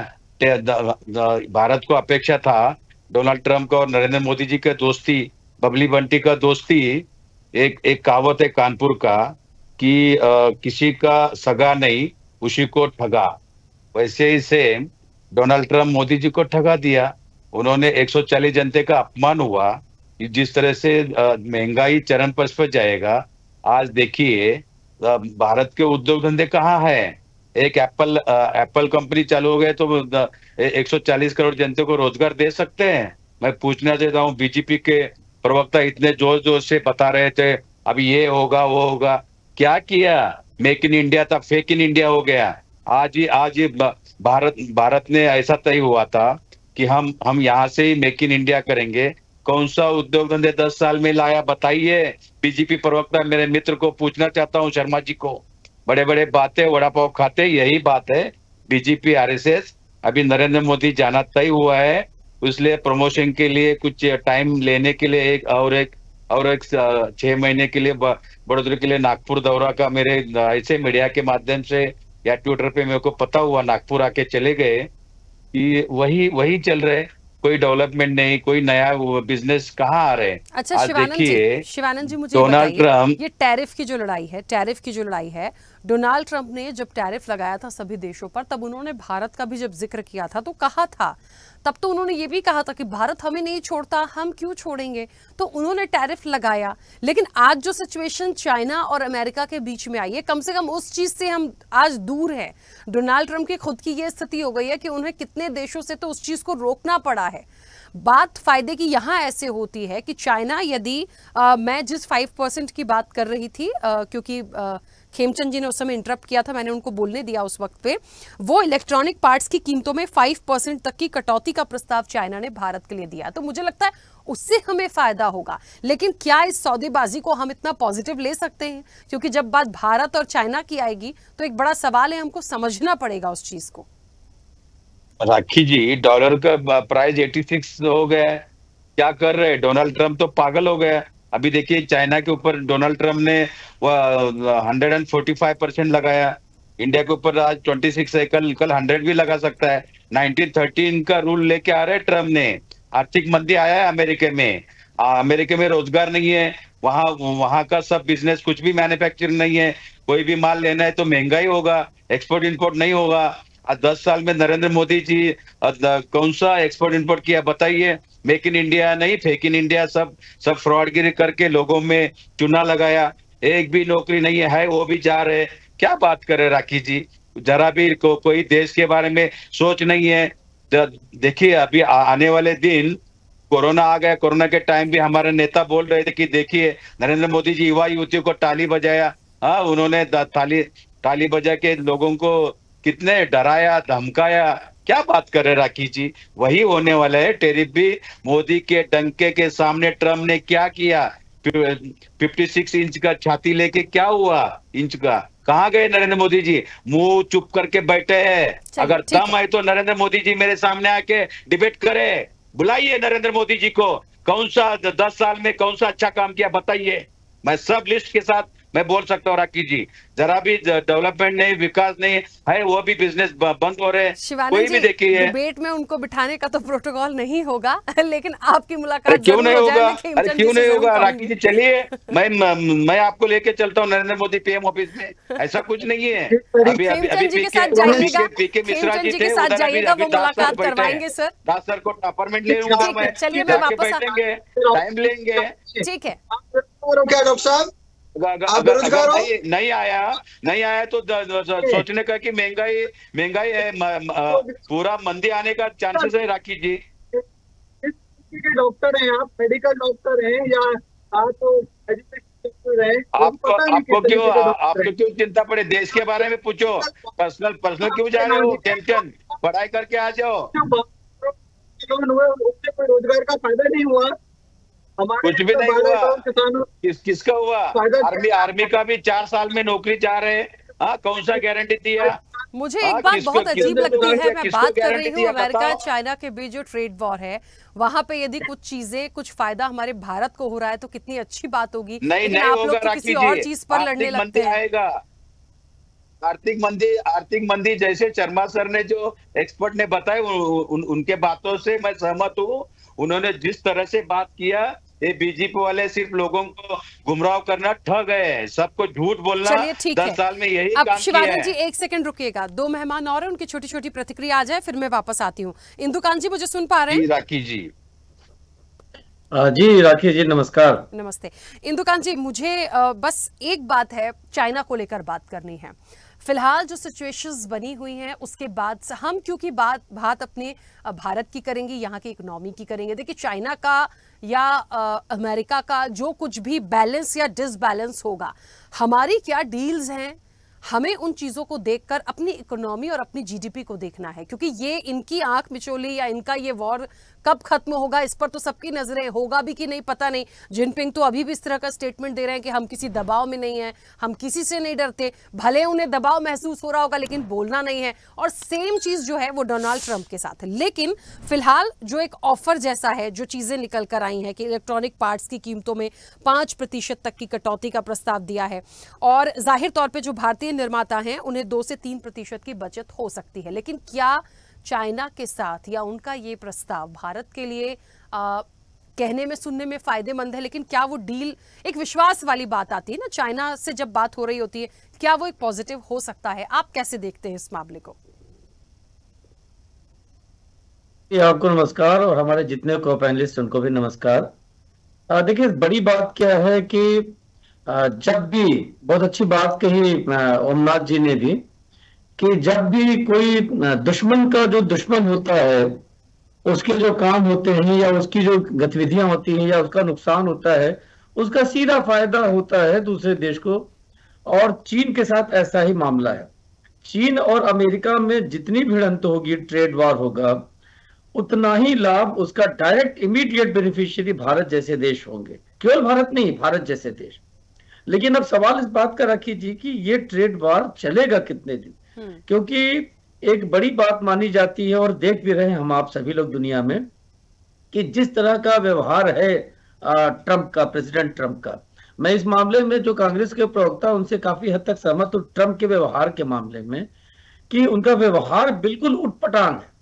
भारत को अपेक्षा था डोनाल्ड ट्रंप का और नरेंद्र मोदी जी का दोस्ती, बबली बंटी का दोस्ती। एक कहावत है कानपुर का कि किसी का सगा नहीं, उसी को ठगा। वैसे ही same Donald Trump Modi ji को ठगा दिया। उन्होंने 140 जनते का अपमान हुआ। जिस तरह से महंगाई चरम पर जाएगा, आज देखिए भारत के उद्योग धंधे कहाँ है? एक एप्पल कंपनी चालू हो गए तो 140 करोड़ जनता को रोजगार दे सकते हैं। मैं पूछना चाहता हूँ, बीजेपी के प्रवक्ता इतने जोर जोर से बता रहे थे अभी ये होगा वो होगा, क्या किया? मेक इन इंडिया था, फेक इन इंडिया हो गया। आज ही भारत ने ऐसा तय हुआ था कि हम यहाँ से ही मेक इन इंडिया करेंगे। कौन सा उद्योग धंधे 10 साल में लाया बताइए? बीजेपी प्रवक्ता मेरे मित्र को पूछना चाहता हूँ, शर्मा जी को। बड़े बड़े बातें, वड़ा पाव खाते, यही बात है बीजेपी आरएसएस। अभी नरेंद्र मोदी जाना तय हुआ है, इसलिए प्रमोशन के लिए कुछ टाइम लेने के लिए एक 6 महीने के लिए बड़ोदरा के लिए नागपुर दौरा का मेरे ऐसे मीडिया के माध्यम से या ट्विटर पे मेरे को पता हुआ, नागपुर आके चले गए कि वही चल रहे। कोई डेवलपमेंट नहीं, कोई नया बिजनेस कहाँ आ रहे हैं। अच्छा आज देखिए शिवानंद जी मुझे डोनाल्ड ट्रम्प, ये टैरिफ की जो लड़ाई है, डोनाल्ड ट्रम्प ने जब टैरिफ लगाया था सभी देशों पर, तब उन्होंने भारत का भी जब जिक्र किया था तो कहा था, तब तो उन्होंने ये भी कहा था कि भारत हमें नहीं छोड़ता, हम क्यों छोड़ेंगे, तो उन्होंने टैरिफ लगाया। लेकिन आज जो सिचुएशन चाइना और अमेरिका के बीच में आई है, कम से कम उस चीज से हम आज दूर हैं। डोनाल्ड ट्रम्प की खुद की ये स्थिति हो गई है कि उन्हें कितने देशों से तो उस चीज को रोकना पड़ा है। बात फायदे की यहां ऐसे होती है कि चाइना यदि मैं जिस 5% की बात कर रही थी, क्योंकि खेमचंद जी ने उस समय इंटरप्ट किया था, मैंने उनको बोलने दिया उस वक्त पे, वो इलेक्ट्रॉनिक पार्ट्स की कीमतों में 5% तक की कटौती का प्रस्ताव चाइना ने भारत के लिए दिया। तो मुझे लगता है उससे हमें फायदा होगा। लेकिन क्या इस सौदेबाजी को हम इतना पॉजिटिव ले सकते हैं? क्योंकि जब बात भारत और चाइना की आएगी तो एक बड़ा सवाल है, हमको समझना पड़ेगा उस चीज को। राखी जी, डॉलर का प्राइस 86 हो गया है, क्या कर रहे हैं? डोनाल्ड ट्रम्प तो पागल हो गया। अभी देखिए चाइना के ऊपर डोनाल्ड ट्रम्प ने 145% लगाया, इंडिया के ऊपर आज 26 है, कल 100 भी लगा सकता है। 1913 का रूल लेके आ रहे ट्रम्प ने। आर्थिक मंदी आया है अमेरिका में रोजगार नहीं है, वहां का सब बिजनेस, कुछ भी मैन्युफैक्चरिंग नहीं है, कोई भी माल लेना है तो महंगाई होगा, एक्सपोर्ट इंपोर्ट नहीं होगा। आज 10 साल में नरेंद्र मोदी जी कौन सा एक्सपोर्ट इंपोर्ट किया बताइए? मेक इन इंडिया नहीं, फेक इन इंडिया, सब फ्रॉडगिरी करके लोगों में चूना लगाया। एक भी नौकरी नहीं है, वो भी जा रहे। क्या बात करे राखी जी, जरा भी कोई देश के बारे में सोच नहीं है। देखिए अभी आने वाले दिन कोरोना आ गया, कोरोना के टाइम भी हमारे नेता बोल रहे थे कि देखिए नरेंद्र मोदी जी युवा युवतियों को ताली बजाया। हाँ, उन्होंने ताली बजा के लोगों को कितने डराया धमकाया। क्या बात कर रहे राखी जी, वही होने वाला है। टैरिफ भी मोदी के डंके के सामने ट्रम्प ने क्या किया? 56 इंच का छाती लेके क्या हुआ इंच का? कहाँ गए नरेंद्र मोदी जी? मुंह चुप करके बैठे हैं। अगर दम है तो नरेंद्र मोदी जी मेरे सामने आके डिबेट करे, बुलाइए नरेंद्र मोदी जी को। कौन सा 10 साल में कौन सा अच्छा काम किया बताइए, मैं सब लिस्ट के साथ मैं बोल सकता हूँ राखी जी। जरा भी डेवलपमेंट नहीं, विकास नहीं है, वो भी बिजनेस बंद हो रहे हैं। कोई भी देखिए डिबेट में उनको बिठाने का तो प्रोटोकॉल नहीं होगा, लेकिन आपकी मुलाकात क्यों नहीं होगा? अरे क्यों नहीं होगा राखी जी, चलिए मैं आपको लेके चलता हूँ नरेंद्र मोदी पीएम ऑफिस में। ऐसा कुछ नहीं है। अभी पीके मिश्रा जी थे, मुलाकात करवाएंगे सर, दास सर को अपॉइंटमेंट ले लूंगा मैं। चलिए मैं वापस बैठेंगे, टाइम लेंगे। ठीक है क्या डॉक्टर साहब, अगर नहीं आया तो सोचने का कि महंगाई है, पूरा मंदी आने का चांसेस है राखी जी। डॉक्टर हैं आप, मेडिकल डॉक्टर हैं या आप एजुकेशन हैं? आपको क्यों चिंता पड़े? देश के बारे में पूछो, पर्सनल क्यों जा रहे हो? टेंशन, पढ़ाई करके आ जाओ। उससे कोई रोजगार का फायदा नहीं हुआ, कुछ भी नहीं हुआ। किसका हुआ? आर्मी का भी 4 साल में नौकरी चाह रहे हैं। हाँ, कौन सा गारंटी दिया? मुझे एक बात बहुत अजीब लगती है, मैं बात कर रही हूँ अमेरिका चाइना के बीच जो ट्रेड वॉर है, वहां पे यदि कुछ चीजें, कुछ फायदा हमारे भारत को हो रहा है तो कितनी अच्छी बात होगी। नहीं आप लोग तो किसी और चीज पर लड़ने लगते हैं। आर्थिक मंदी जैसे शर्मा सर ने जो एक्सपर्ट ने बताया, उनके बातों से मैं सहमत हूँ। उन्होंने जिस तरह से बात किया, ये बीजेपी वाले सिर्फ लोगों को गुमराह करना, ठग है, सबको झूठ बोलना। 10 साल में यही काम किया है। शिवानंद जी 1 सेकंड रुकिएगा, 2 मेहमान और हैं, उनकी छोटी छोटी प्रतिक्रिया आ जाए, फिर मैं वापस आती हूँ। इंदुकान जी मुझे सुन पा रहे हैं? राखी जी जी, राखी जी नमस्कार। नमस्ते इंदुकान जी, मुझे बस एक बात है, चाइना को लेकर बात करनी है। फिलहाल जो सिचुएशंस बनी हुई हैं उसके बाद हम क्योंकि बात अपने भारत की करेंगे, यहाँ की इकोनॉमी की करेंगे। देखिए चाइना का या अमेरिका का जो कुछ भी बैलेंस या डिसबैलेंस होगा, हमारी क्या डील्स हैं, हमें उन चीज़ों को देखकर अपनी इकोनॉमी और अपनी जीडीपी को देखना है। क्योंकि ये इनकी आंख मिचोली या इनका ये वॉर कब खत्म होगा, इस पर तो सबकी नजरें, होगा भी कि नहीं पता नहीं। जिनपिंग तो अभी भी इस तरह का स्टेटमेंट दे रहे हैं कि हम किसी दबाव में नहीं हैं, हम किसी से नहीं डरते। भले उन्हें दबाव महसूस हो रहा होगा लेकिन बोलना नहीं है। और सेम चीज जो है वो डोनाल्ड ट्रंप के साथ है। लेकिन फिलहाल जो एक ऑफर जैसा है, जो चीजें निकल कर आई हैं कि इलेक्ट्रॉनिक पार्ट्स की कीमतों में 5% तक की कटौती का प्रस्ताव दिया है, और जाहिर तौर पर जो भारतीय निर्माता हैं उन्हें 2 से 3% की बचत हो सकती है। लेकिन क्या चाइना के साथ या उनका ये प्रस्ताव भारत के लिए कहने में सुनने में फायदेमंद है, लेकिन क्या वो डील, एक विश्वास वाली बात आती है ना, चाइना से जब बात हो रही होती है, क्या वो एक पॉजिटिव हो सकता है? आप कैसे देखते हैं इस मामले को? आपको नमस्कार और हमारे जितने को पैनलिस्ट उनको भी नमस्कार। देखिए, बड़ी बात क्या है कि जब भी, बहुत अच्छी बात कही ओमनाथ जी ने भी, कि जब भी कोई दुश्मन का जो दुश्मन होता है, उसके जो काम होते हैं या उसकी जो गतिविधियां होती हैं या उसका नुकसान होता है, उसका सीधा फायदा होता है दूसरे देश को। और चीन के साथ ऐसा ही मामला है। चीन और अमेरिका में जितनी भिड़ंत होगी, ट्रेड वॉर होगा, उतना ही लाभ उसका डायरेक्ट इमीडिएट बेनिफिशियरी भारत जैसे देश होंगे। केवल भारत नहीं, भारत जैसे देश। लेकिन अब सवाल इस बात का रखिए कि ये ट्रेड वॉर चलेगा कितने दिन, क्योंकि एक बड़ी बात मानी जाती है और देख भी रहे हैं हम आप सभी लोग दुनिया में, कि जिस तरह का व्यवहार है ट्रंप का, प्रेसिडेंट ट्रंप का, मैं इस मामले में जो कांग्रेस के प्रवक्ता उनसे काफी हद तक सहमत हूं ट्रंप के व्यवहार के मामले में, कि उनका व्यवहार बिल्कुल उटपटांग है।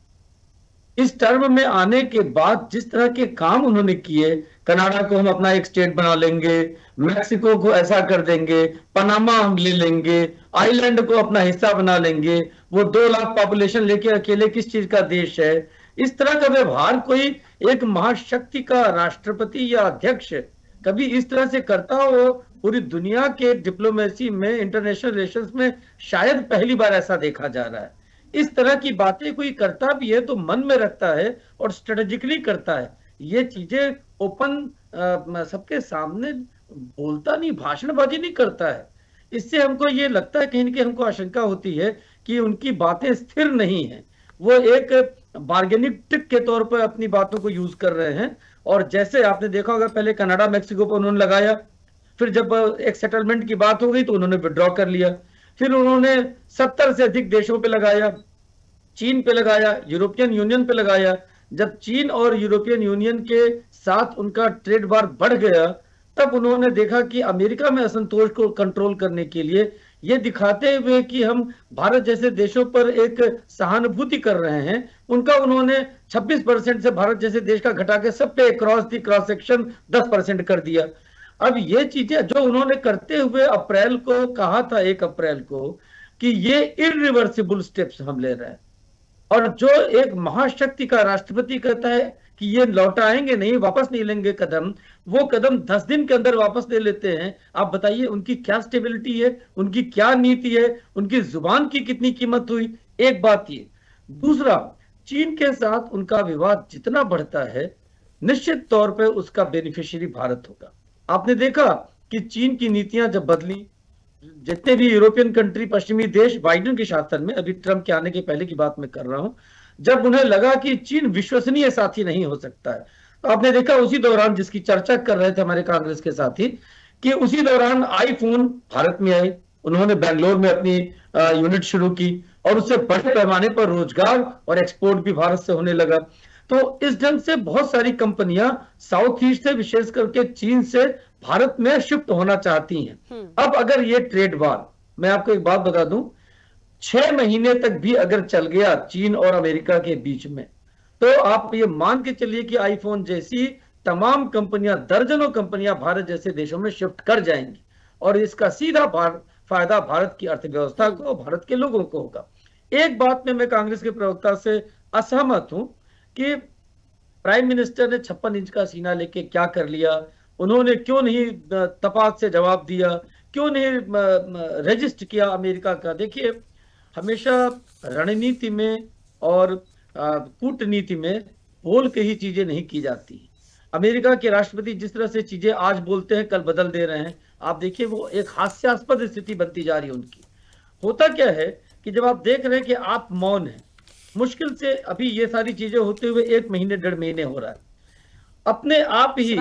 इस टर्म में आने के बाद जिस तरह के काम उन्होंने किए, कनाडा को हम अपना एक स्टेट बना लेंगे, मैक्सिको को ऐसा कर देंगे, पनामा हम ले लेंगे, आइलैंड को अपना हिस्सा बना लेंगे, वो 2 लाख पॉपुलेशन लेके अकेले किस चीज का देश है, इस तरह का व्यवहार कोई एक महाशक्ति का राष्ट्रपति या अध्यक्ष कभी इस तरह से करता हो? पूरी दुनिया के डिप्लोमेसी में, इंटरनेशनल रिलेशंस में शायद पहली बार ऐसा देखा जा रहा है। इस तरह की बातें कोई करता भी है तो मन में रखता है और स्ट्रेटेजिकली करता है। ये चीजें ओपन सबके सामने बोलता नहीं, भाषणबाजी नहीं करता है। इससे हमको ये लगता है, कहीं ना कहीं हमको आशंका होती है कि उनकी बातें स्थिर नहीं है। वो एक बार्गेनिंग टिक के तौर पर अपनी बातों को यूज कर रहे हैं। और जैसे आपने देखा होगा, पहले कनाडा मैक्सिको पर उन्होंने लगाया, फिर जब एक सेटलमेंट की बात हो गई तो उन्होंने विड्रॉ कर लिया, फिर उन्होंने 70 से अधिक देशों पे लगाया, चीन पे लगाया, यूरोपियन यूनियन पे लगाया। जब चीन और यूरोपियन यूनियन के साथ उनका ट्रेड वॉर बढ़ गया, तब उन्होंने देखा कि अमेरिका में असंतोष को कंट्रोल करने के लिए, ये दिखाते हुए कि हम भारत जैसे देशों पर एक सहानुभूति कर रहे हैं, उनका उन्होंने 26% से भारत जैसे देश का घटा के सब पे क्रॉस सेक्शन 10% कर दिया। अब ये चीजें जो उन्होंने करते हुए अप्रैल को कहा था, 1 अप्रैल को, कि ये इरिवर्सिबल स्टेप्स हम ले रहे हैं, और जो एक महाशक्ति का राष्ट्रपति कहता है कि ये लौटाएंगे नहीं, वापस नहीं लेंगे कदम, वो कदम 10 दिन के अंदर वापस ले लेते हैं। आप बताइए उनकी क्या स्टेबिलिटी है, उनकी क्या नीति है, उनकी जुबान की कितनी कीमत हुई? एक बात ये। दूसरा, चीन के साथ उनका विवाद जितना बढ़ता है, निश्चित तौर पर उसका बेनिफिशियरी भारत होगा। आपने देखा कि चीन की नीतियां जब बदली, जितने भी यूरोपियन कंट्री, पश्चिमी देश बाइडेन के शासन में, अभी ट्रंप के आने के पहले की बात मैं कर रहा हूं, जब उन्हें लगा कि चीन विश्वसनीय साथी नहीं हो सकता है, तो आपने देखा उसी दौरान, जिसकी चर्चा कर रहे थे हमारे कांग्रेस के साथी, कि उसी दौरान आईफोन भारत में आए, उन्होंने बेंगलोर में अपनी यूनिट शुरू की, और उससे बड़े पैमाने पर रोजगार और एक्सपोर्ट भी भारत से होने लगा। तो इस ढंग से बहुत सारी कंपनियां साउथ ईस्ट से, विशेष करके चीन से, भारत में शिफ्ट होना चाहती हैं। अब अगर ये ट्रेड वॉर, मैं आपको एक बात बता दूं, 6 महीने तक भी अगर चल गया चीन और अमेरिका के बीच में, तो आप ये मान के चलिए कि आईफोन जैसी तमाम कंपनियां, दर्जनों कंपनियां भारत जैसे देशों में शिफ्ट कर जाएंगी, और इसका सीधा फायदा भारत की अर्थव्यवस्था को, भारत के लोगों को होगा। एक बात में मैं कांग्रेस के प्रवक्ता से असहमत हूं कि प्राइम मिनिस्टर ने 56 इंच का सीना लेके क्या कर लिया, उन्होंने क्यों नहीं तपाक से जवाब दिया, क्यों नहीं रजिस्ट किया अमेरिका का। देखिए, हमेशा रणनीति में और कूटनीति में बोल के ही चीजें नहीं की जाती। अमेरिका के राष्ट्रपति जिस तरह से चीजें आज बोलते हैं, कल बदल दे रहे हैं। आप देखिए, वो एक हास्यास्पद स्थिति बनती जा रही है उनकी। होता क्या है कि जब आप देख रहे हैं कि आप मौन हैं, मुश्किल से अभी ये सारी चीजें होते हुए 1 महीने 1.5 महीने हो रहा है, अपने आप ही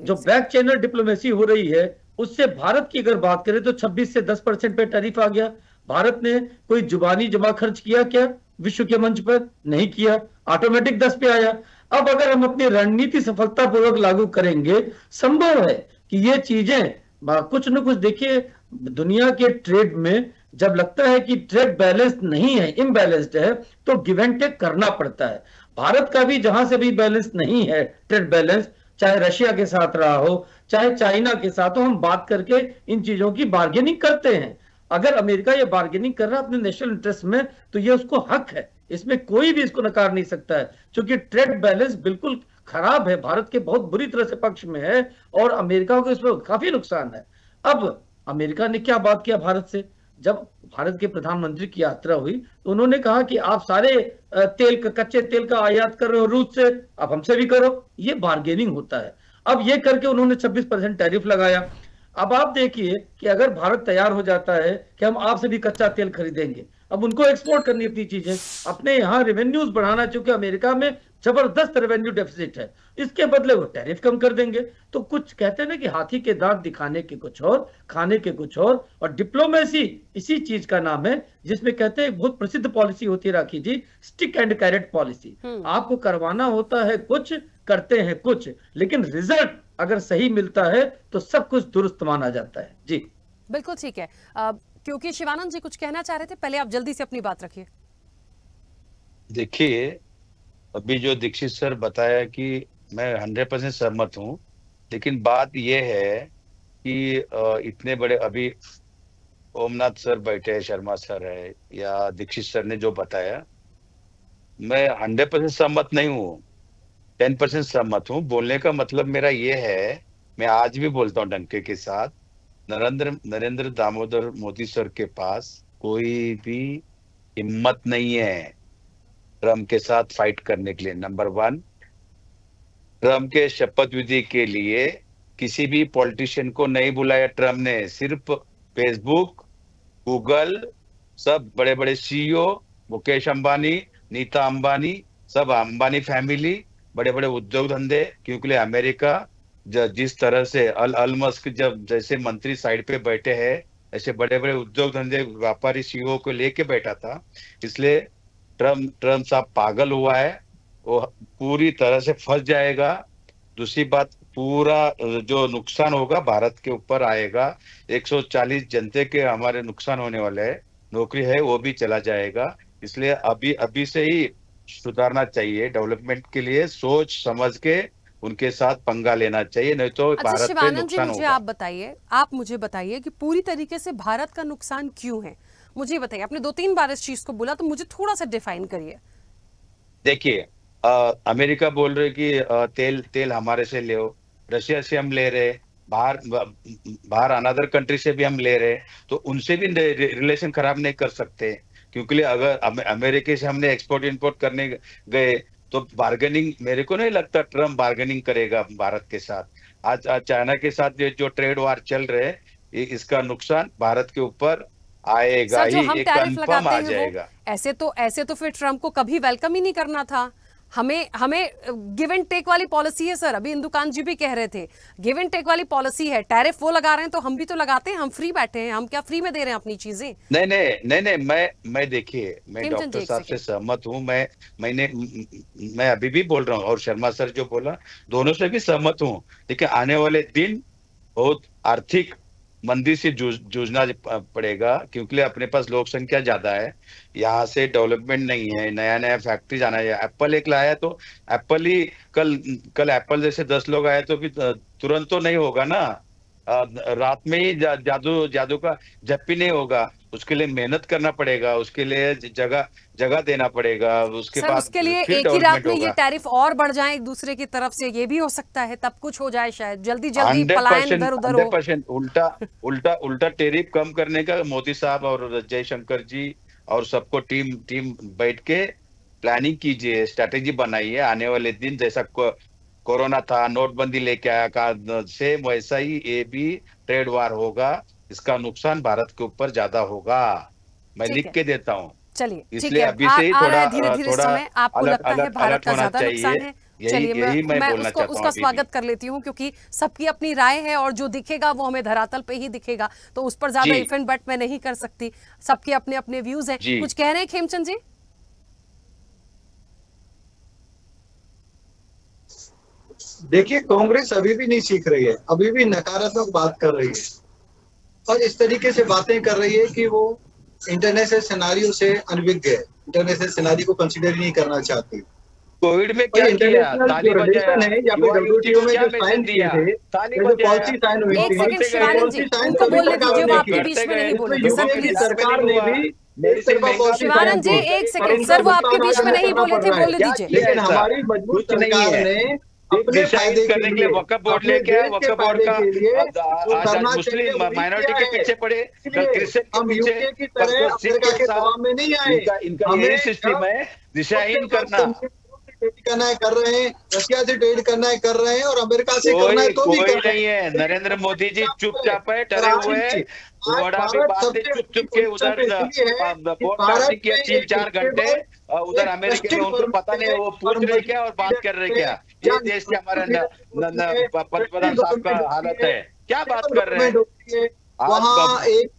जो बैक चैनल डिप्लोमेसी हो रही है, उससे भारत की अगर बात करें तो 26 से 10% पे टैरिफ आ गया। भारत ने कोई जुबानी जमा खर्च किया क्या विश्व के मंच पर? नहीं किया, ऑटोमेटिक 10 पे आया। अब अगर हम अपनी रणनीति सफलतापूर्वक लागू करेंगे, संभव है कि ये चीजें कुछ न कुछ, देखिए दुनिया के ट्रेड में जब लगता है कि ट्रेड बैलेंस नहीं है, इम्बैलेंस्ड है, तो गिव एंड टेक करना पड़ता है। भारत का भी जहां से भी बैलेंस नहीं है, ट्रेड बैलेंस, चाहे रशिया के साथ रहा हो, चाहे चाइना के साथ हो, हम बात करके इन चीजों की बार्गेनिंग करते हैं। अगर अमेरिका ये बार्गेनिंग कर रहा है अपने नेशनल इंटरेस्ट में, तो ये उसको हक है, इसमें कोई भी इसको नकार नहीं सकता है, क्योंकि ट्रेड बैलेंस बिल्कुल खराब है, भारत के बहुत बुरी तरह से पक्ष में है और अमेरिका को इसमें काफी नुकसान है। अब अमेरिका ने क्या बात किया भारत से, जब भारत के प्रधानमंत्री की यात्रा हुई तो उन्होंने कहा कि आप सारे कच्चे तेल का आयात कर रहे हो रूस से, आप हमसे भी करो, ये बार्गेनिंग होता है। अब ये करके उन्होंने 26% टैरिफ लगाया। अब आप देखिए कि अगर भारत तैयार हो जाता है कि हम आपसे भी कच्चा तेल खरीदेंगे, अब उनको एक्सपोर्ट करनी अपनी चीजें, अपने यहाँ रेवेन्यूज बढ़ाना, चूंकि अमेरिका में जबरदस्त रेवेन्यू डेफिसिट है, इसके बदले वो टैरिफ कम कर देंगे। तो कुछ कहते हैं ना कि हाथी के दांत दिखाने के कुछ और, खाने के कुछ और डिप्लोमेसी इसी चीज का नाम है, जिसमें कहते हैं बहुत प्रसिद्ध पॉलिसी होती है राखी जी, स्टिक एंड कैरेट पॉलिसी। आपको करवाना होता है कुछ, करते हैं कुछ, लेकिन रिजल्ट अगर सही मिलता है तो सब कुछ दुरुस्त माना जाता है। जी बिल्कुल ठीक है। क्योंकि शिवानंद जी कुछ कहना चाह रहे थे, पहले आप जल्दी से अपनी बात रखिए। देखिए, अभी जो दीक्षित सर बताया कि मैं 100% सहमत हूँ, लेकिन बात यह है कि इतने बड़े, अभी ओमनाथ सर बैठे हैं, शर्मा सर है, या दीक्षित सर ने जो बताया, मैं 100% सहमत नहीं हूँ, 10% सहमत हूँ। बोलने का मतलब मेरा ये है, मैं आज भी बोलता हूँ डंके के साथ, नरेंद्र दामोदर मोदी सर के पास कोई भी हिम्मत नहीं है ट्रम्प के साथ फाइट करने के लिए। नंबर 1, ट्रम्प के शपथ विधि के लिए किसी भी पॉलिटिशियन को नहीं बुलाया ट्रम्प ने, सिर्फ फेसबुक, गूगल, सब बड़े बड़े सीईओ, मुकेश अंबानी, नीता अंबानी, सब अंबानी फैमिली, बड़े बड़े उद्योग धंधे, क्योंकि अमेरिका जिस तरह से अल मस्क जब जैसे मंत्री साइड पे बैठे हैं, ऐसे बड़े बड़े उद्योग धंधे व्यापारी सीईओ को लेके बैठा था, इसलिए ट्रम्प साहब पागल हुआ है, वो पूरी तरह से फंस जाएगा। दूसरी बात, पूरा जो नुकसान होगा भारत के ऊपर आएगा, 140 जनते के हमारे नुकसान होने वाले है, नौकरी है वो भी चला जाएगा। इसलिए अभी से ही सुधारना चाहिए, डेवलपमेंट के लिए सोच समझ के उनके साथ पंगा लेना चाहिए, नहीं तो भारत पे नुकसान होगा। आप मुझे बताइए कि पूरी तरीके से भारत का नुकसान क्यों है, मुझे बताइए। आपने 2-3 बार इस चीज को बोला, तो मुझे थोड़ा सा डिफाइन करिए। देखिए, अमेरिका बोल रहे कि तेल हमारे से ले, रशिया से हम ले रहे, बाहर अनदर कंट्री से भी हम ले रहे, तो उनसे भी रिलेशन खराब नहीं कर सकते, क्योंकि अगर अमेरिका से हमने एक्सपोर्ट इंपोर्ट करने गए तो बार्गेनिंग, मेरे को नहीं लगता ट्रम्प बार्गेनिंग करेगा भारत के साथ। आज चाइना के साथ जो ट्रेड वार चल रहे हैं, इसका नुकसान भारत के ऊपर आएगा ही, एक कंफर्म आ जाएगा। ऐसे तो फिर ट्रम्प को कभी वेलकम ही नहीं करना था। हमें गिव एंड टेक वाली पॉलिसी है सर, अभी इंदुकान जी भी कह रहे थे गिव एंड टेक वाली पॉलिसी है, टैरिफ वो लगा रहे हैं तो हम भी तो लगाते हैं, हम फ्री बैठे हैं, हम क्या फ्री में दे रहे हैं अपनी चीजें? नहीं, मैं देखिए, मैं डॉक्टर साहब से सहमत हूँ, मैं अभी भी बोल रहा हूँ, और शर्मा सर जो बोला, दोनों से भी सहमत हूँ, लेकिन आने वाले दिन बहुत आर्थिक मंदी से जूझना पड़ेगा, क्योंकि अपने पास लोक संख्या ज्यादा है, यहाँ से डेवलपमेंट नहीं है, नया फैक्ट्री जाना है। एप्पल एक लाया तो एप्पल ही कल एप्पल जैसे 10 लोग आए तो भी तुरंत तो नहीं होगा ना, रात में ही जादू का झप्पी नहीं होगा, उसके लिए मेहनत करना पड़ेगा, उसके लिए जगह देना पड़ेगा, उसके बाद उसके लिए एक ही रात में ये टैरिफ और बढ़ जाए एक दूसरे की तरफ से, ये भी हो सकता है, तब कुछ हो जाए शायद, जल्दी पलायन इधर उधर हो। 100% उल्टा टैरिफ कम करने का मोदी साहब और जयशंकर जी और सबको टीम बैठ के प्लानिंग कीजिए, स्ट्रेटेजी बनाइए। आने वाले दिन जैसा कोरोना था, नोटबंदी लेके आया, सेम वैसा ही ये भी ट्रेड वार होगा, इसका नुकसान भारत के ऊपर ज्यादा होगा, मैं लिख के देता हूँ। चलिए, इसलिए अभी से ही थोड़ा आपको लगता है भारत का ज्यादा नुकसान है। चलिए, मैं उसका स्वागत कर लेती हूँ, क्योंकि सबकी अपनी राय है और जो दिखेगा वो हमें धरातल पे ही दिखेगा, तो उस पर ज्यादा इफ एंड बट मैं नहीं कर सकती, सबके अपने अपने व्यूज हैं। कुछ कह रहे हैं खेमचंद जी? देखिए, कांग्रेस अभी भी नहीं सीख रही है, अभी भी नकारात्मक बात कर रही है और इस तरीके से बातें कर रही है कि वो इंटरनेशनल सिनेरियो से अनभिज्ञ है, इंटरनेशनल सिनेरियो को कंसीडर ही नहीं करना चाहती। कोविड में क्या किया? ताली बजाया, है या फिर WTO में जो साइन किए थे, ताली जो पॉलिसी साइन हुई एक थी, सेकंड शिवानंद जी, उनको बोलने दीजिए, वो आपके बीच में नहीं बोलेंगे सर, प्लीज। सरकार ने भी शिवानंद जी एक सेकंड सर, वो आपके बीच में नहीं बोले थे, बोलने दीजिए। लेकिन हमारी मजबूत सरकार ने अपने फायदे के लिए वक्फ बोर्ड लेके आए, वक्फ बोर्ड का आज मुस्लिम माइनॉरिटी के पीछे पड़े, क्रिश्चियन के पीछे, के दबाव में नहीं आए। इनका यही सिस्टम है, दिशाहीन करना। करना है कर रहे हैं, रशिया से ट्रेड करना है कर रहे हैं, और अमेरिका से करना है तो भी कर रहे हैं। नहीं है, नरेंद्र मोदी जी चुपचाप है, डरे हुए हैं, बड़ा भी बात है, चुप के उधर ब्रॉडकास्टिंग किया 3-4 घंटे, उधर अमेरिका में उनको पता नहीं वो पूछ रहे क्या और बात कर रहे क्या। ये देश के हमारे पंतप्रधान साहब का हालत है, क्या बात कर रहे हैं। वहाँ एक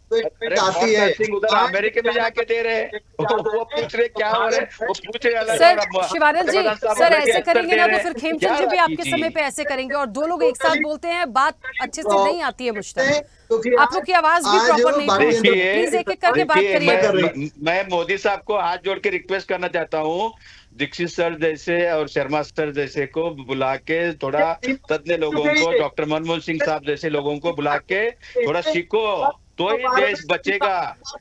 आती है, उधर अमेरिका में जाके दे रहे हैं, वो पूछ रहे क्या हो रहे, वो पूछ रहे। सर शिवानंद जी, सर ऐसे करेंगे ना तो फिर खेमचंद जी भी आपके समय पे ऐसे करेंगे, और दो लोग एक साथ बोलते हैं, बात अच्छे से नहीं आती है मुझ तक, आप लोग की आवाज भी प्रॉपर नहीं है, प्लीज एक एक करके बात करिए। मैं मोदी साहब को हाथ जोड़ के रिक्वेस्ट करना चाहता हूँ, दीक्षित सर जैसे और शर्मा सर जैसे को बुला के थोड़ा तज्ञ लोगों को, डॉक्टर मनमोहन सिंह साहब जैसे लोगों को बुला के थोड़ा सीखो, तो ही देश बचेगा।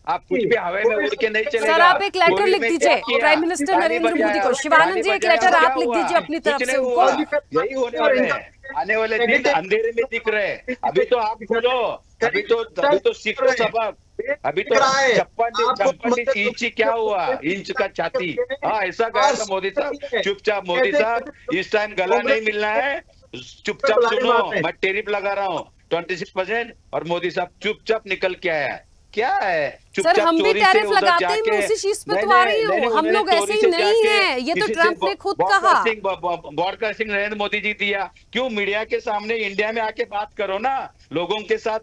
आप कुछ भी हवा में उड़ के नहीं चलेगा। सर आप एक लेटर लिख दीजिए प्राइम मिनिस्टर नरेंद्र मोदी को। शिवानंद जी एक लेटर आप लिख दीजिए अपनी तरफ से उनको। यही होने वाले हैं, आने वाले दिन अंधेरे में दिख रहे हैं। अभी तो आप बोलो, अभी तो सीखो सबक। अभी तो 56 इंच क्या हुआ, इंच का छाती। हाँ ऐसा गया था मोदी साहब। चुपचाप मोदी साहब, इस टाइम गला नहीं मिलना है, चुपचाप सुनो, मैं टेरिफ लगा रहा हूँ 26%, और मोदी साहब चुपचाप निकल के आया। क्या है सर, हम भी टैरिफ लगाते हैं, मैं उसी चीज पे तो आ रही हूँ। हम लोग ऐसे ही नहीं है, ये तो ट्रम्प ने खुद कहा। ब्रॉडकास्टिंग नरेंद्र मोदी जी दिया, क्यों मीडिया के सामने इंडिया में आके बात करो ना, लोगों के साथ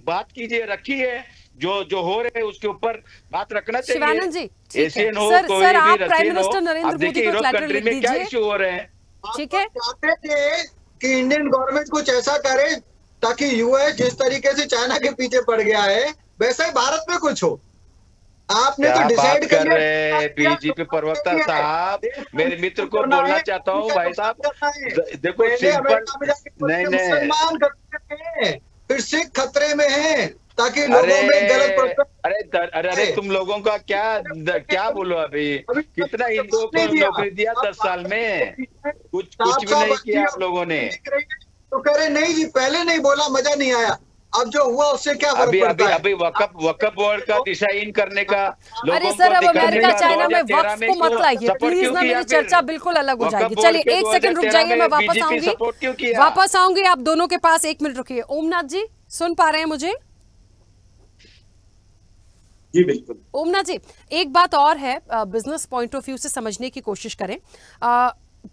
बात कीजिए, रखिए, जो हो रहे हैं उसके ऊपर बात रखना चाहिए। शिवानंद जी एशियन हो, सर आप प्राइम मिनिस्टर नरेंद्र मोदी को लेटर लिख दीजिए। क्या इश्यू हो रहे हैं, ठीक है। चाहते थे कि इंडियन गवर्नमेंट कुछ ऐसा करे ताकि यूएस जिस तरीके से चाइना के पीछे पड़ गया है वैसा ही भारत में कुछ हो। आपने तो डिसाइड कर रहे। बीजेपी प्रवक्ता साहब, मेरे मित्र को बोलना चाहता हूँ, भाई साहब देखो सिंपल नहीं, मुसलमान खतरे में हैं, फिर सिख खतरे में हैं, ताकि लोगों में गलत अरे तुम लोगों का क्या बोलो, अभी कितना हिंदुओं को नौकरी दिया 10 साल में, कुछ भी नहीं किया आप लोगों ने। तो कह रहे नहीं जी, पहले नहीं बोला, मजा नहीं आया, अब जो हुआ उससे क्या फर्क पड़ता है। अभी वक्फ बोर्ड का दिशाहीन करने का, अरे सर अब अमेरिका चाइना में वक्फ को मत लाइए प्लीज ना, मेरी चर्चा बिल्कुल अलग हो जाएगी। चलिए एक सेकंड रुक जाइए, मैं वापस आऊंगी आप दोनों के पास, 1 मिनट रुकिए। ओमनाथ जी सुन पा रहे हैं मुझे? जी बिल्कुल। ओमनाथ जी एक बात और है, बिजनेस पॉइंट ऑफ व्यू से समझने की कोशिश करें,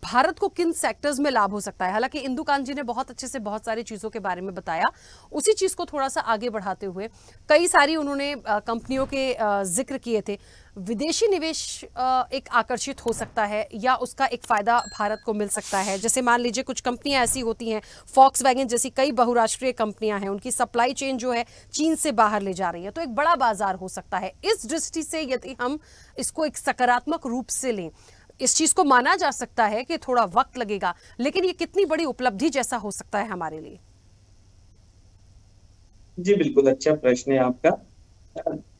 भारत को किन सेक्टर्स में लाभ हो सकता है। हालांकि इंदुकांत जी ने बहुत अच्छे से बहुत सारी चीज़ों के बारे में बताया, उसी चीज़ को थोड़ा सा आगे बढ़ाते हुए कई सारी उन्होंने कंपनियों के जिक्र किए थे। विदेशी निवेश एक आकर्षित हो सकता है या उसका एक फ़ायदा भारत को मिल सकता है। जैसे मान लीजिए कुछ कंपनियां ऐसी होती हैं, फॉक्सवैगन जैसी कई बहुराष्ट्रीय कंपनियां हैं, उनकी सप्लाई चेन जो है चीन से बाहर ले जा रही है, तो एक बड़ा बाजार हो सकता है। इस दृष्टि से यदि हम इसको एक सकारात्मक रूप से लें, इस चीज को माना जा सकता है कि थोड़ा वक्त लगेगा, लेकिन ये कितनी बड़ी उपलब्धि जैसा हो सकता है हमारे लिए। जी बिल्कुल, अच्छा प्रश्न है आपका।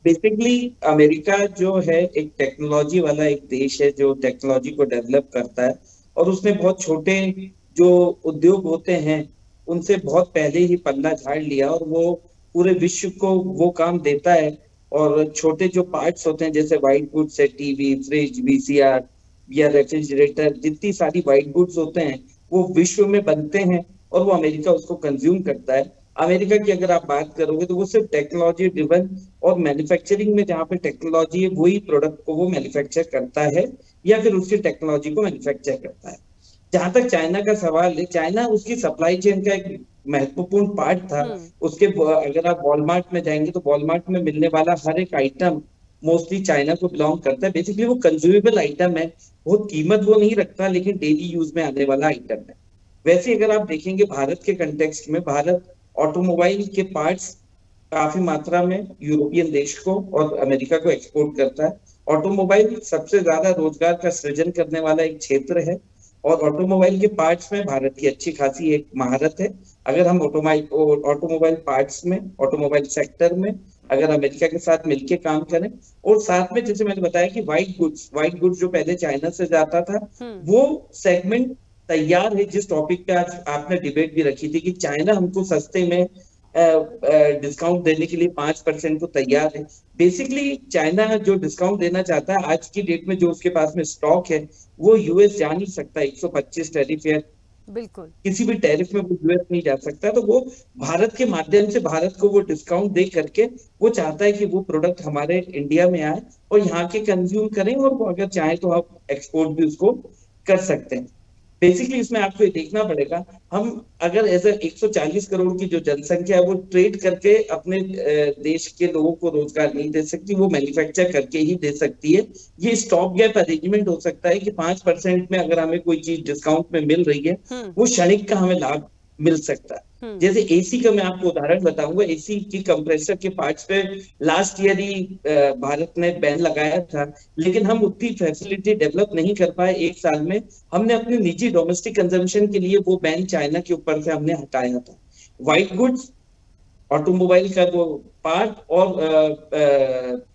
बेसिकली अमेरिका जो है एक टेक्नोलॉजी वाला एक देश है, जो टेक्नोलॉजी को डेवलप करता है, और उसने बहुत छोटे जो उद्योग होते हैं उनसे बहुत पहले ही पल्ला झाड़ लिया, और वो पूरे विश्व को वो काम देता है। और छोटे जो पार्ट्स होते हैं जैसे व्हाइट गुड्स है, टीवी, फ्रिज, वीसीआर या रेफ्रिजरेटर, जितनी सारी व्हाइट गुड्स होते हैं वो विश्व में बनते हैं और वो अमेरिका उसको कंज्यूम करता है। अमेरिका की अगर आप बात करोगे तो वो सिर्फ टेक्नोलॉजी ड्रिवन और मैन्युफैक्चरिंग में जहाँ पे टेक्नोलॉजी है वही प्रोडक्ट को वो मैन्युफैक्चर करता है या फिर उसकी टेक्नोलॉजी को मैन्युफैक्चर करता है। जहां तक चाइना का सवाल है, चाइना उसकी सप्लाई चेन का एक महत्वपूर्ण पार्ट था। उसके अगर आप वॉलमार्ट में जाएंगे तो वॉलमार्ट में मिलने वाला हर एक आइटम मोस्टली चाइना को बिलोंग करता है। बेसिकली वो कंज्यूमेबल आइटम है, बहुत कीमत वो नहीं रखता, लेकिन डेली यूज में आने वाला आइटम है। वैसे अगर आप देखेंगे भारत के कंटेक्स्ट में, भारत ऑटोमोबाइल के पार्ट्स काफी मात्रा में यूरोपियन देश को और अमेरिका को एक्सपोर्ट करता है। ऑटोमोबाइल सबसे ज्यादा रोजगार का सृजन करने वाला एक क्षेत्र है और ऑटोमोबाइल के पार्ट्स में भारत की अच्छी खासी एक महारत है। अगर हम ऑटोमोबाइल पार्ट्स में, ऑटोमोबाइल सेक्टर में अगर अमेरिका के साथ मिलकर काम करें और साथ में, जैसे मैंने बताया कि व्हाइट गुड्स जो पहले चाइना से जाता था, वो सेगमेंट तैयार है। जिस टॉपिक पे आज आपने डिबेट भी रखी थी कि चाइना हमको सस्ते में डिस्काउंट देने के लिए 5% को तैयार है। बेसिकली चाइना जो डिस्काउंट देना चाहता है, आज की डेट में जो उसके पास में स्टॉक है वो यूएस जा नहीं सकता। 125 टैरिफ है, बिल्कुल किसी भी टैरिफ में वो यूएस नहीं जा सकता। तो वो भारत के माध्यम से भारत को वो डिस्काउंट दे करके वो चाहता है कि वो प्रोडक्ट हमारे इंडिया में आए और यहाँ के कंज्यूम करें, और वो अगर चाहे तो आप एक्सपोर्ट भी उसको कर सकते हैं। बेसिकली इसमें आपको ये देखना पड़ेगा, हम अगर ऐसा 140 करोड़ की जो जनसंख्या है वो ट्रेड करके अपने देश के लोगों को रोजगार नहीं दे सकती, वो मैन्युफैक्चर करके ही दे सकती है। ये स्टॉप गैप अरेंजमेंट हो सकता है कि 5% में अगर हमें कोई चीज डिस्काउंट में मिल रही है, वो क्षणिक का हमें लाभ मिल सकता है। जैसे एसी का मैं आपको उदाहरण बताऊंगा। एसी की कंप्रेसर के पार्ट्स पे लास्ट ईयर ही भारत ने बैन लगाया था, लेकिन हम उतनी फैसिलिटी डेवलप नहीं कर पाए। एक साल में हमने अपने निजी डोमेस्टिक कंजम्पशन के लिए वो बैन चाइना के ऊपर से हमने हटाया था। व्हाइट गुड्स, ऑटोमोबाइल का वो पार्ट और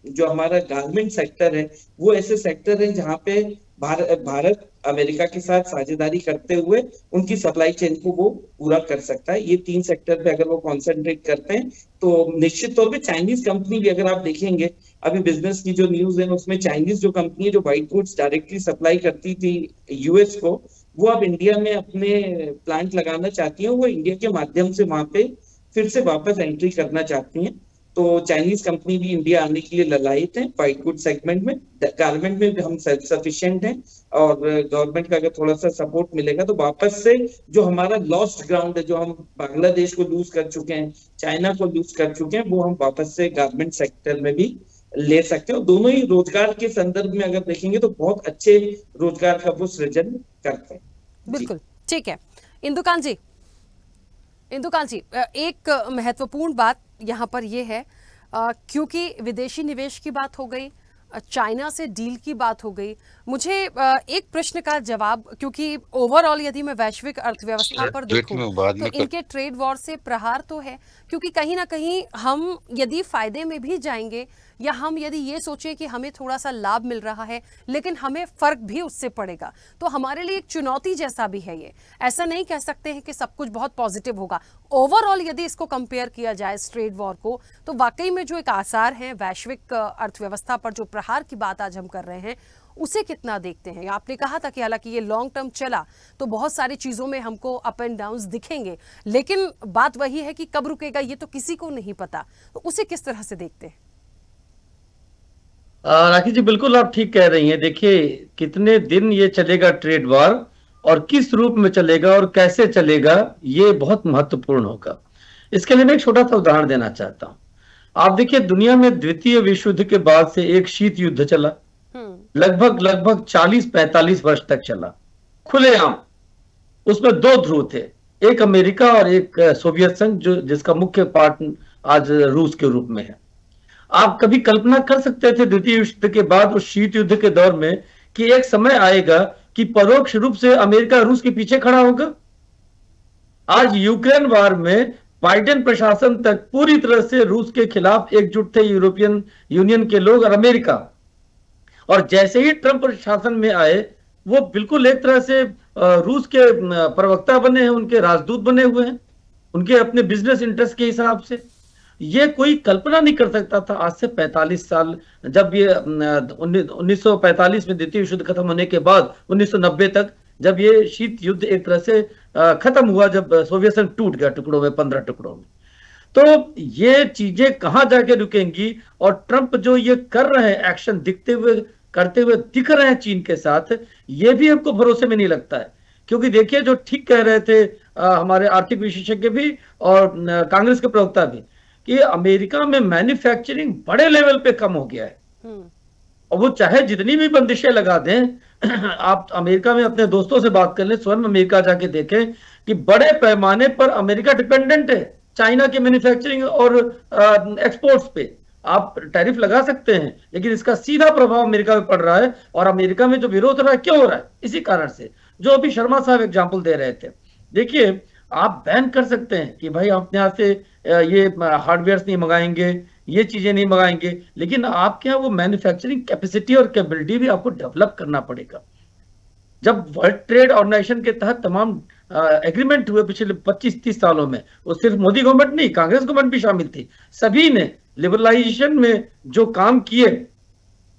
जो हमारा गारमेंट सेक्टर है, वो ऐसे सेक्टर है जहाँ पे भारत अमेरिका के साथ साझेदारी करते हुए उनकी सप्लाई चेन को वो पूरा कर सकता है। ये 3 सेक्टर पे अगर वो कॉन्सेंट्रेट करते हैं तो निश्चित तौर पे चाइनीज कंपनी भी, अगर आप देखेंगे अभी बिजनेस की जो न्यूज है उसमें चाइनीज जो कंपनी है जो व्हाइट गुड्स डायरेक्टली सप्लाई करती थी यूएस को, वो अब इंडिया में अपने प्लांट लगाना चाहती है। वो इंडिया के माध्यम से वहां पे फिर से वापस एंट्री करना चाहती हैं। तो चाइनीज कंपनी भी इंडिया आने के लिए ललायित है व्हाइट गुड सेगमेंट में। गारमेंट में भी हम सेल्फ सफिशिएंट हैं और गवर्नमेंट का अगर थोड़ा सा सपोर्ट मिलेगा तो वापस से जो हमारा लॉस्ट ग्राउंड है, जो हम बांग्लादेश को लूज कर चुके हैं, चाइना को लूज कर चुके हैं, वो हम वापस से गारमेंट सेक्टर में भी ले सकते हैं। और दोनों ही रोजगार के संदर्भ में अगर देखेंगे तो बहुत अच्छे रोजगार का वो सृजन करते हैं। बिल्कुल ठीक है। इंदुकांत जी, एक महत्वपूर्ण बात यहाँ पर यह है, क्योंकि विदेशी निवेश की बात हो गई, चाइना से डील की बात हो गई, मुझे एक प्रश्न का जवाब, क्योंकि ओवरऑल यदि मैं वैश्विक अर्थव्यवस्था पर देखूं तो इनके ट्रेड वॉर से प्रहार तो है, क्योंकि कहीं ना कहीं हम यदि फायदे में भी जाएंगे या हम यदि ये सोचें कि हमें थोड़ा सा लाभ मिल रहा है लेकिन हमें फर्क भी उससे पड़ेगा, तो हमारे लिए एक चुनौती जैसा भी है ये। ऐसा नहीं कह सकते हैं कि सब कुछ बहुत पॉजिटिव होगा। ओवरऑल यदि इसको कंपेयर किया जाए इस ट्रेड वॉर को, तो वाकई में जो एक आसार हैं वैश्विक अर्थव्यवस्था पर, जो प्रहार की बात आज हम कर रहे हैं, उसे कितना देखते हैं? आपने कहा था कि हालांकि ये लॉन्ग टर्म चला तो बहुत सारी चीजों में हमको अप एंड डाउन्स दिखेंगे, लेकिन बात वही है कि कब रुकेगा ये तो किसी को नहीं पता, तो उसे किस तरह से देखते हैं? राखी जी, बिल्कुल आप ठीक कह रही हैं। देखिए कितने दिन ये चलेगा ट्रेड वॉर और किस रूप में चलेगा और कैसे चलेगा, ये बहुत महत्वपूर्ण होगा। इसके लिए मैं एक छोटा सा उदाहरण देना चाहता हूं। आप देखिए दुनिया में द्वितीय विश्व युद्ध के बाद से एक शीत युद्ध चला, लगभग 40-45 वर्ष तक चला, खुलेआम। उसमें 2 ध्रुव थे, एक अमेरिका और एक सोवियत संघ, जो जिसका मुख्य पार्ट आज रूस के रूप में है। आप कभी कल्पना कर सकते थे द्वितीय विश्व युद्ध के बाद उस शीत युद्ध के दौर में कि एक समय आएगा कि परोक्ष रूप से अमेरिका रूस के पीछे खड़ा होगा? आज यूक्रेन वार में बाइडेन प्रशासन तक पूरी तरह से रूस के खिलाफ एकजुट थे, यूरोपियन यूनियन के लोग और अमेरिका। और जैसे ही ट्रंप प्रशासन में आए, वो बिल्कुल एक तरह से रूस के प्रवक्ता बने हैं, उनके राजदूत बने हुए हैं, उनके अपने बिजनेस इंटरेस्ट के हिसाब से। ये कोई कल्पना नहीं कर सकता था आज से 45 साल, जब ये 1945 में द्वितीय विश्व युद्ध खत्म होने के बाद 1990 तक, जब ये शीत युद्ध एक तरह से खत्म हुआ, जब सोवियत संघ टूट गया टुकड़ों में, 15 टुकड़ों में। तो ये चीजें कहां जाके रुकेंगी? और ट्रंप जो ये कर रहे हैं, एक्शन दिखते हुए करते हुए दिख रहे हैं चीन के साथ, ये भी हमको भरोसे में नहीं लगता है। क्योंकि देखिए जो ठीक कह रहे थे हमारे आर्थिक विशेषज्ञ भी और कांग्रेस के प्रवक्ता भी, कि अमेरिका में मैन्युफैक्चरिंग बड़े लेवल पे कम हो गया है। और वो चाहे जितनी भी बंदिशें लगा दें, आप अमेरिका में अपने दोस्तों से बात कर लें, स्वयं अमेरिका जाके देखें कि बड़े पैमाने पर अमेरिका डिपेंडेंट है चाइना के मैन्युफैक्चरिंग और एक्सपोर्ट्स पे आप टैरिफ लगा सकते हैं, लेकिन इसका सीधा प्रभाव अमेरिका में पड़ रहा है। और अमेरिका में जो विरोध हो रहा है, क्यों हो रहा है? इसी कारण से, जो अभी शर्मा साहब एग्जाम्पल दे रहे थे। देखिए, आप बैन कर सकते हैं कि भाई अपने यहाँ से ये हार्डवेयर नहीं मंगाएंगे, ये चीजें नहीं मंगाएंगे, लेकिन आपके यहाँ वो मैन्युफैक्चरिंग कैपेसिटी और कैपेबिलिटी भी आपको डेवलप करना पड़ेगा। जब वर्ल्ड ट्रेड ऑर्गेनाइजेशन के तहत तमाम एग्रीमेंट हुए पिछले 25-30 सालों में, वो सिर्फ मोदी गवर्नमेंट नहीं, कांग्रेस गवर्नमेंट भी शामिल थी, सभी ने लिबरलाइजेशन में जो काम किए,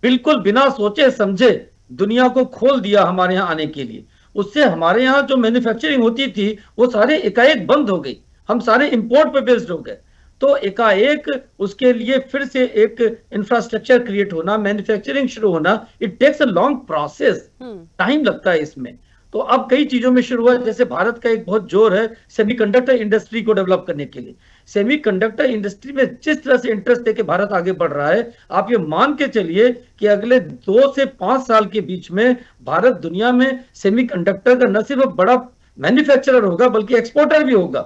बिल्कुल बिना सोचे समझे दुनिया को खोल दिया हमारे यहाँ आने के लिए। उससे हमारे यहाँ जो मैन्युफैक्चरिंग होती थी वो सारे एकाएक बंद हो गई, हम सारे इंपोर्ट पे बेस्ड हो गए। तो एकाएक उसके लिए फिर से एक इंफ्रास्ट्रक्चर क्रिएट होना, मैन्युफैक्चरिंग शुरू होना, it takes a long process, time लगता है इसमें। तो अब कई चीजों में शुरू हुआ, जैसे भारत का एक बहुत जोर है सेमीकंडक्टर इंडस्ट्री को डेवलप करने के लिए। सेमीकंडक्टर इंडस्ट्री में जिस तरह से इंटरेस्ट देके भारत आगे बढ़ रहा है, आप ये मान के चलिए कि अगले 2 से 5 साल के बीच में भारत दुनिया में सेमीकंडक्टर का न सिर्फ बड़ा मैन्युफैक्चरर होगा बल्कि एक्सपोर्टर भी होगा।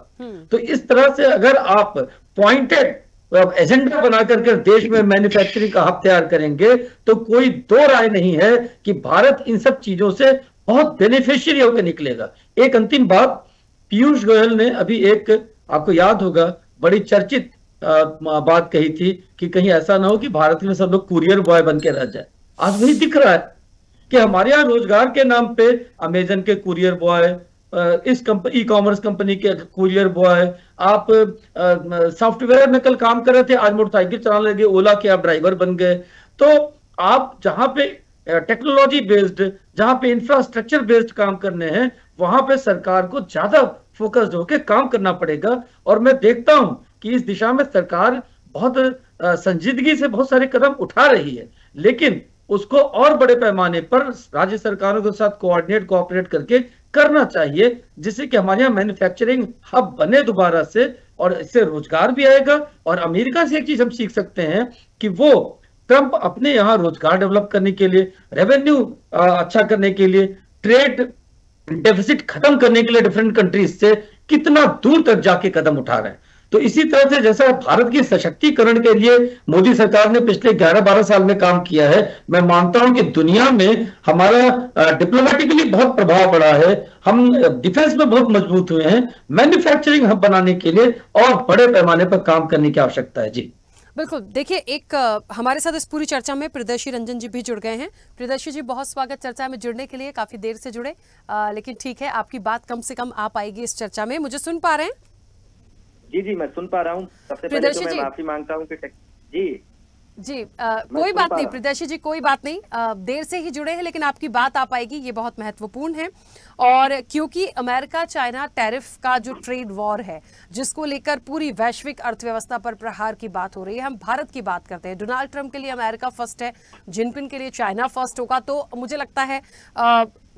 तो इस तरह से अगर आप पॉइंटेड एजेंडा बना करके देश में मैन्युफैक्चरिंग का हब तैयार करेंगे तो कोई दो राय नहीं है कि भारत इन सब चीजों से बहुत बेनिफिशियरी होकर निकलेगा। एक अंतिम बात, पीयूष गोयल ने अभी एक, आपको याद होगा, बड़ी चर्चित बात कही थी कि कहीं ऐसा ना हो कि भारत में सब लोग कुरियर बॉय बन के रह जाए। आज वही दिख रहा है कि हमारे यहाँ रोजगार के नाम पे अमेजन के कुरियर बॉय, इस ई कॉमर्स कंपनी के कुरियर बॉय, आप सॉफ्टवेयर में कल काम कर रहे थे, आज मोटरसाइकिल चलाने लगे, ओला के आप ड्राइवर बन गए। तो आप जहां पे टेक्नोलॉजी बेस्ड, जहां पे इंफ्रास्ट्रक्चर बेस्ड काम करने हैं, वहां पे सरकार को ज्यादा फोकस्ड होकर काम करना पड़ेगा। और मैं देखता हूं कि इस दिशा में सरकार बहुत संजीदगी से बहुत सारे कदम उठा रही है, लेकिन उसको और बड़े पैमाने पर राज्य सरकारों के साथ कोऑर्डिनेट करके करना चाहिए, जिससे कि हमारे यहाँ मैन्युफैक्चरिंग हब बने दोबारा से, और इससे रोजगार भी आएगा। और अमेरिका से एक चीज हम सीख सकते हैं कि वो ट्रंप अपने यहाँ रोजगार डेवलप करने के लिए, रेवेन्यू अच्छा करने के लिए, ट्रेड डेफिसिट खत्म करने के लिए डिफरेंट कंट्रीज से कितना दूर तक जाके कदम उठा रहे हैं। तो इसी तरह से जैसा भारत की सशक्तिकरण के लिए मोदी सरकार ने पिछले 11-12 साल में काम किया है, मैं मानता हूं कि दुनिया में हमारा डिप्लोमेटिकली बहुत प्रभाव पड़ा है, हम डिफेंस में बहुत मजबूत हुए हैं। मैन्युफैक्चरिंग हब बनाने के लिए और बड़े पैमाने पर काम करने की आवश्यकता है। जी बिल्कुल। देखिए, एक हमारे साथ इस पूरी चर्चा में प्रियदर्शी रंजन जी भी जुड़ गए हैं। प्रियदर्शी जी, बहुत स्वागत चर्चा में जुड़ने के लिए, काफी देर से जुड़े, लेकिन ठीक है, आपकी बात कम से कम आ पाएगी इस चर्चा में। मुझे सुन पा रहे हैं? जी, मैं सुन पा रहा हूँ। सबसे पहले तो मैं माफी मांगता हूँ कि कोई बात नहीं प्रियदर्शी जी, कोई बात नहीं, देर से ही जुड़े हैं लेकिन आपकी बात आ पाएगी, ये बहुत महत्वपूर्ण है। और क्योंकि अमेरिका चाइना टैरिफ का जो ट्रेड वॉर है, जिसको लेकर पूरी वैश्विक अर्थव्यवस्था पर प्रहार की बात हो रही है, हम भारत की बात करते हैं। डोनाल्ड ट्रंप के लिए अमेरिका फर्स्ट है, जिनपिंग के लिए चाइना फर्स्ट होगा, तो मुझे लगता है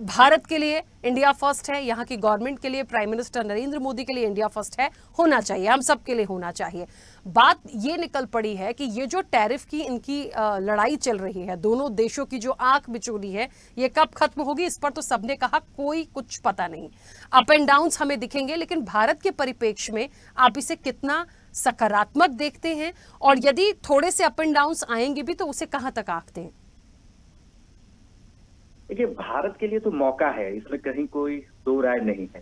भारत के लिए इंडिया फर्स्ट है, यहाँ की गवर्नमेंट के लिए, प्राइम मिनिस्टर नरेंद्र मोदी के लिए इंडिया फर्स्ट है, होना चाहिए, हम सब के लिए होना चाहिए। बात ये निकल पड़ी है कि ये जो टैरिफ की इनकी लड़ाई चल रही है, दोनों देशों की जो आंख बिचौली है, ये कब खत्म होगी, इस पर तो सबने कहा कोई कुछ पता नहीं। अप एंड डाउन हमें दिखेंगे, लेकिन भारत के परिप्रेक्ष्य में आप इसे कितना सकारात्मक देखते हैं, और यदि थोड़े से अप एंड डाउन आएंगे भी तो उसे कहां तक आंकते हैं? देखिए, भारत के लिए तो मौका है, इसमें कहीं कोई दो राय नहीं है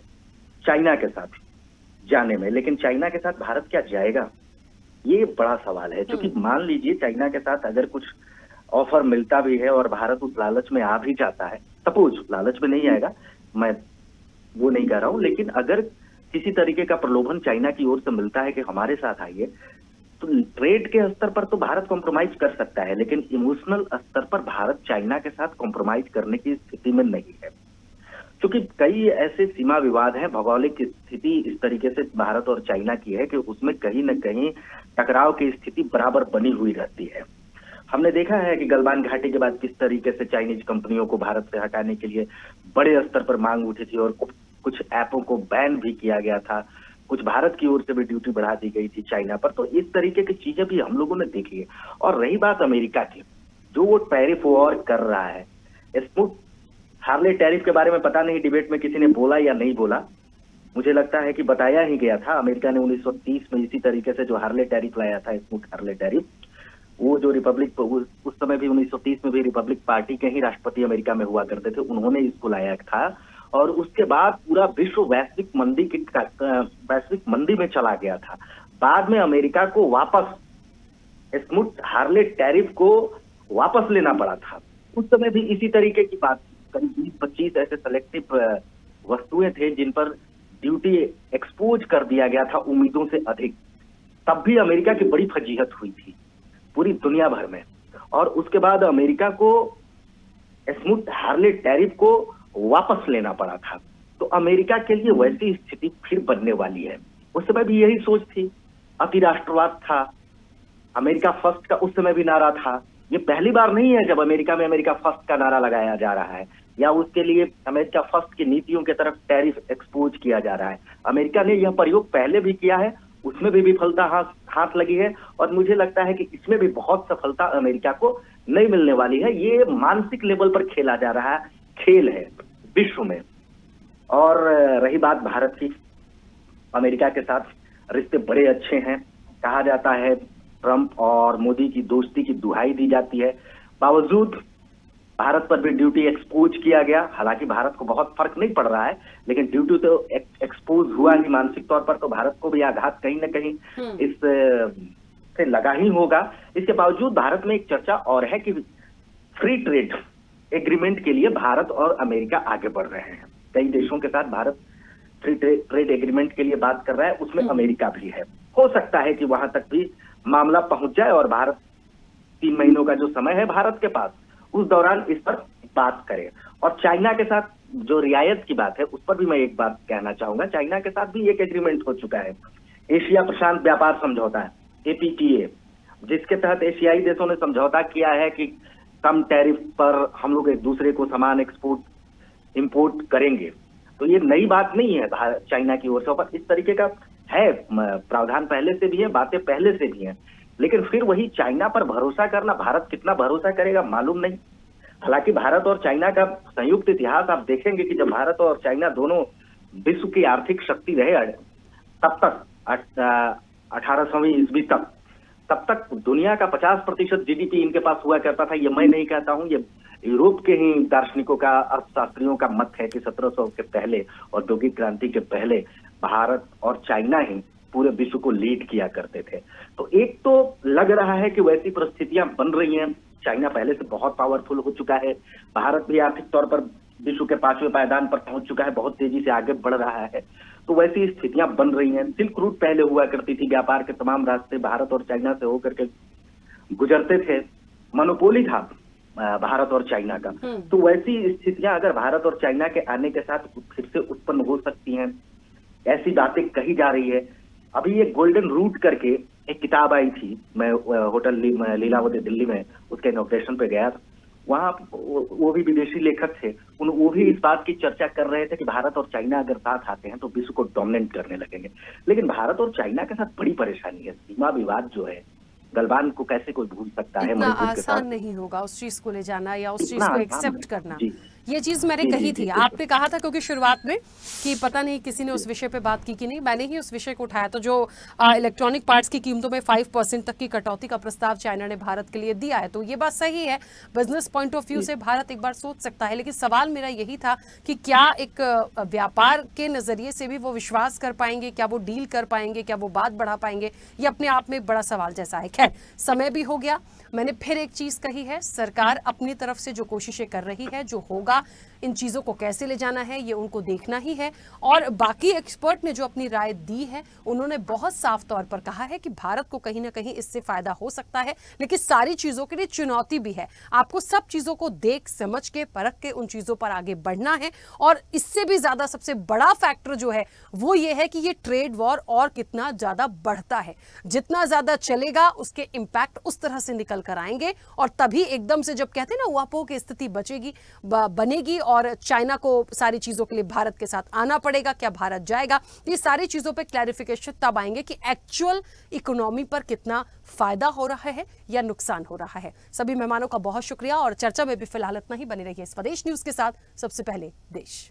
चाइना के साथ जाने में। लेकिन चाइना के साथ भारत क्या जाएगा, ये बड़ा सवाल है। क्योंकि मान लीजिए चाइना के साथ अगर कुछ ऑफर मिलता भी है और भारत उस लालच में आ भी जाता है, सपोज लालच में नहीं आएगा, मैं वो नहीं कह रहा हूं, लेकिन अगर किसी तरीके का प्रलोभन चाइना की ओर से मिलता है कि हमारे साथ आइए, तो ट्रेड के स्तर पर तो भारत कॉम्प्रोमाइज कर सकता है, लेकिन इमोशनल स्तर पर भारत चाइना के साथ कॉम्प्रोमाइज करने की स्थिति में नहीं है। क्योंकि कई ऐसे सीमा विवाद हैं, भौगोलिक स्थिति इस तरीके से भारत और चाइना की है कि उसमें कहीं न कहीं टकराव की स्थिति बराबर बनी हुई रहती है। हमने देखा है कि गलवान घाटी के बाद किस तरीके से चाइनीज कंपनियों को भारत से हटाने के लिए बड़े स्तर पर मांग उठी थी और कुछ ऐपों को बैन भी किया गया था, कुछ भारत की ओर से भी ड्यूटी बढ़ा दी गई थी चाइना पर। तो इस तरीके की चीजें भी हम लोगों ने देखी है। और रही बात अमेरिका की, जो वो टैरिफ वॉर कर रहा है, स्मूथ हार्ले टैरिफ के बारे में पता नहीं डिबेट में किसी ने बोला या नहीं बोला, मुझे लगता है कि बताया ही गया था। अमेरिका ने 1930 में इसी तरीके से जो हार्ले टैरिफ लाया था, स्मूथ हार्ले टैरिफ, वो जो रिपब्लिक उस समय भी 1930 में भी रिपब्लिक पार्टी के ही राष्ट्रपति अमेरिका में हुआ करते थे, उन्होंने इसको लाया था। और उसके बाद पूरा विश्व वैश्विक मंदी में चला गया था। बाद में अमेरिका को वापस स्मूथ हार्ले टैरिफ को वापस लेना पड़ा था। उस समय भी इसी तरीके की बात, करीब 20-25 ऐसे सेलेक्टिव वस्तुएं थे जिन पर ड्यूटी एक्सपोज कर दिया गया था उम्मीदों से अधिक। तब भी अमेरिका की बड़ी फजीहत हुई थी पूरी दुनिया भर में। और उसके बाद अमेरिका को स्मूथ हार्ले टैरिफ को वापस लेना पड़ा था। तो अमेरिका के लिए वैसी स्थिति फिर बनने वाली है। उस समय भी यही सोच थी, अति राष्ट्रवाद था, अमेरिका फर्स्ट का उस समय भी नारा था। ये पहली बार नहीं है जब अमेरिका में अमेरिका फर्स्ट का नारा लगाया जा रहा है, या उसके लिए अमेरिका फर्स्ट की नीतियों की तरफ टैरिफ एक्सपोज किया जा रहा है। अमेरिका ने यह प्रयोग पहले भी किया है, उसमें भी विफलता हाथ लगी है, और मुझे लगता है कि इसमें भी बहुत सफलता अमेरिका को नहीं मिलने वाली है। ये मानसिक लेवल पर खेला जा रहा है, खेल है विश्व में। और रही बात भारत की, अमेरिका के साथ रिश्ते बड़े अच्छे हैं। कहा जाता है ट्रंप और मोदी की दोस्ती की दुहाई दी जाती है, बावजूद भारत पर भी ड्यूटी एक्सपोज किया गया। हालांकि भारत को बहुत फर्क नहीं पड़ रहा है, लेकिन ड्यूटी तो एक्सपोज हुआ ही मानसिक तौर पर, तो भारत को भी आघात कहीं न कहीं इस से लगा ही होगा। इसके बावजूद भारत में एक चर्चा और है कि फ्री ट्रेड एग्रीमेंट के लिए भारत और अमेरिका आगे बढ़ रहे हैं। कई देशों के साथ भारत फ्री ट्रेड एग्रीमेंट के लिए बात कर रहा है, उसमें अमेरिका भी है। हो सकता है कि वहां तक भी मामला पहुंच जाए और भारत 3 महीनों का जो समय है भारत के पास, उस दौरान इस पर बात करें। और चाइना के साथ जो रियायत की बात है, उस पर भी मैं एक बात कहना चाहूंगा। चाइना के साथ भी एक एग्रीमेंट हो चुका है, एशिया प्रशांत व्यापार समझौता, APTA, जिसके तहत एशियाई देशों ने समझौता किया है कि कम टैरिफ पर हम लोग एक दूसरे को सामान इंपोर्ट करेंगे। तो ये नई बात नहीं है चाइना की ओर से, पर इस तरीके का है प्रावधान पहले से भी है, बातें पहले से भी हैं। लेकिन फिर वही चाइना पर भरोसा करना, भारत कितना भरोसा करेगा मालूम नहीं। हालांकि भारत और चाइना का संयुक्त इतिहास आप देखेंगे कि जब भारत और चाइना दोनों विश्व की आर्थिक शक्ति रहे, तब तक 1800वीं ईस्वी तब तक दुनिया का 50% GDP इनके पास हुआ करता था। ये मैं नहीं कहता हूँ, ये यूरोप के ही दार्शनिकों का, अर्थशास्त्रियों का मत है कि 1700 के पहले, औद्योगिक क्रांति के पहले, भारत और चाइना ही पूरे विश्व को लीड किया करते थे। तो एक तो लग रहा है कि वैसी परिस्थितियां बन रही हैं। चाइना पहले से बहुत पावरफुल हो चुका है, भारत भी आर्थिक तौर पर विश्व के 5वें पायदान पर पहुंच चुका है, बहुत तेजी से आगे बढ़ रहा है। तो वैसी स्थितियां बन रही हैं। सिल्क रूट पहले हुआ करती थी, व्यापार के तमाम रास्ते भारत और चाइना से होकर के गुजरते थे, मोनोपोली था भारत और चाइना का। तो वैसी स्थितियां अगर भारत और चाइना के आने के साथ फिर से उत्पन्न हो सकती हैं, ऐसी बातें कही जा रही है। अभी ये गोल्डन रूट करके एक किताब आई थी, मैं होटल लीलावती दिल्ली में उसके इनॉग्रेशन पे गया था। वहां वो भी विदेशी लेखक थे, वो भी इस बात की चर्चा कर रहे थे कि भारत और चाइना अगर साथ आते हैं तो विश्व को डोमिनेट करने लगेंगे। लेकिन भारत और चाइना के साथ बड़ी परेशानी है, सीमा विवाद जो है, गलवान को कैसे कोई भूल सकता है। इतना आसान नहीं होगा उस चीज को ले जाना या उस चीज को एक्सेप्ट करना। ये चीज मैंने कही थी, आपने कहा था क्योंकि शुरुआत में कि पता नहीं किसी ने उस विषय पे बात की कि नहीं, मैंने ही उस विषय को उठाया। तो जो इलेक्ट्रॉनिक पार्ट्स की कीमतों में 5% तक की कटौती का प्रस्ताव चाइना ने भारत के लिए दिया है, तो ये बात सही है। बिजनेस पॉइंट ऑफ व्यू से भारत एक बार सोच सकता है, लेकिन सवाल मेरा यही था कि क्या एक व्यापार के नजरिए से भी वो विश्वास कर पाएंगे, क्या वो डील कर पाएंगे, क्या वो बात बढ़ा पाएंगे, ये अपने आप में एक बड़ा सवाल जैसा है। खैर, समय भी हो गया। मैंने फिर एक चीज कही है, सरकार अपनी तरफ से जो कोशिशें कर रही है, जो होगा, इन चीजों को कैसे ले जाना है ये उनको देखना ही है। और बाकी एक्सपर्ट ने जो अपनी राय दी है, उन्होंने बहुत साफ तौर पर कहा है कि भारत को कहीं ना कहीं इससे फायदा हो सकता है, लेकिन सारी चीजों के लिए चुनौती भी है। आपको सब चीजों को देख समझ के, परख के उन चीजों पर आगे बढ़ना है। और इससे भी ज्यादा सबसे बड़ा फैक्टर जो है वो ये है कि ये ट्रेड वॉर और कितना ज्यादा बढ़ता है, जितना ज्यादा चलेगा उसके इंपैक्ट उस तरह से निकल कर आएंगे। और तभी एकदम से जब कहते हैं ना उहापोह की स्थिति बनेगी और चाइना को सारी चीजों के लिए भारत के साथ आना पड़ेगा, क्या भारत जाएगा, ये सारी चीजों पे क्लैरिफिकेशन तब आएंगे कि एक्चुअल इकोनॉमी पर कितना फायदा हो रहा है या नुकसान हो रहा है। सभी मेहमानों का बहुत शुक्रिया और चर्चा में भी फिलहाल इतना ही। बने रहिए स्वदेश न्यूज के साथ। सबसे पहले देश।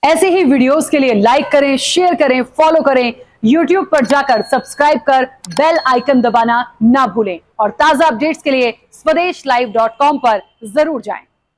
ऐसे ही वीडियोस के लिए लाइक करें, शेयर करें, फॉलो करें। YouTube पर जाकर सब्सक्राइब कर बेल आइकन दबाना ना भूलें और ताजा अपडेट्स के लिए स्वदेशलाइव.com पर जरूर जाएं।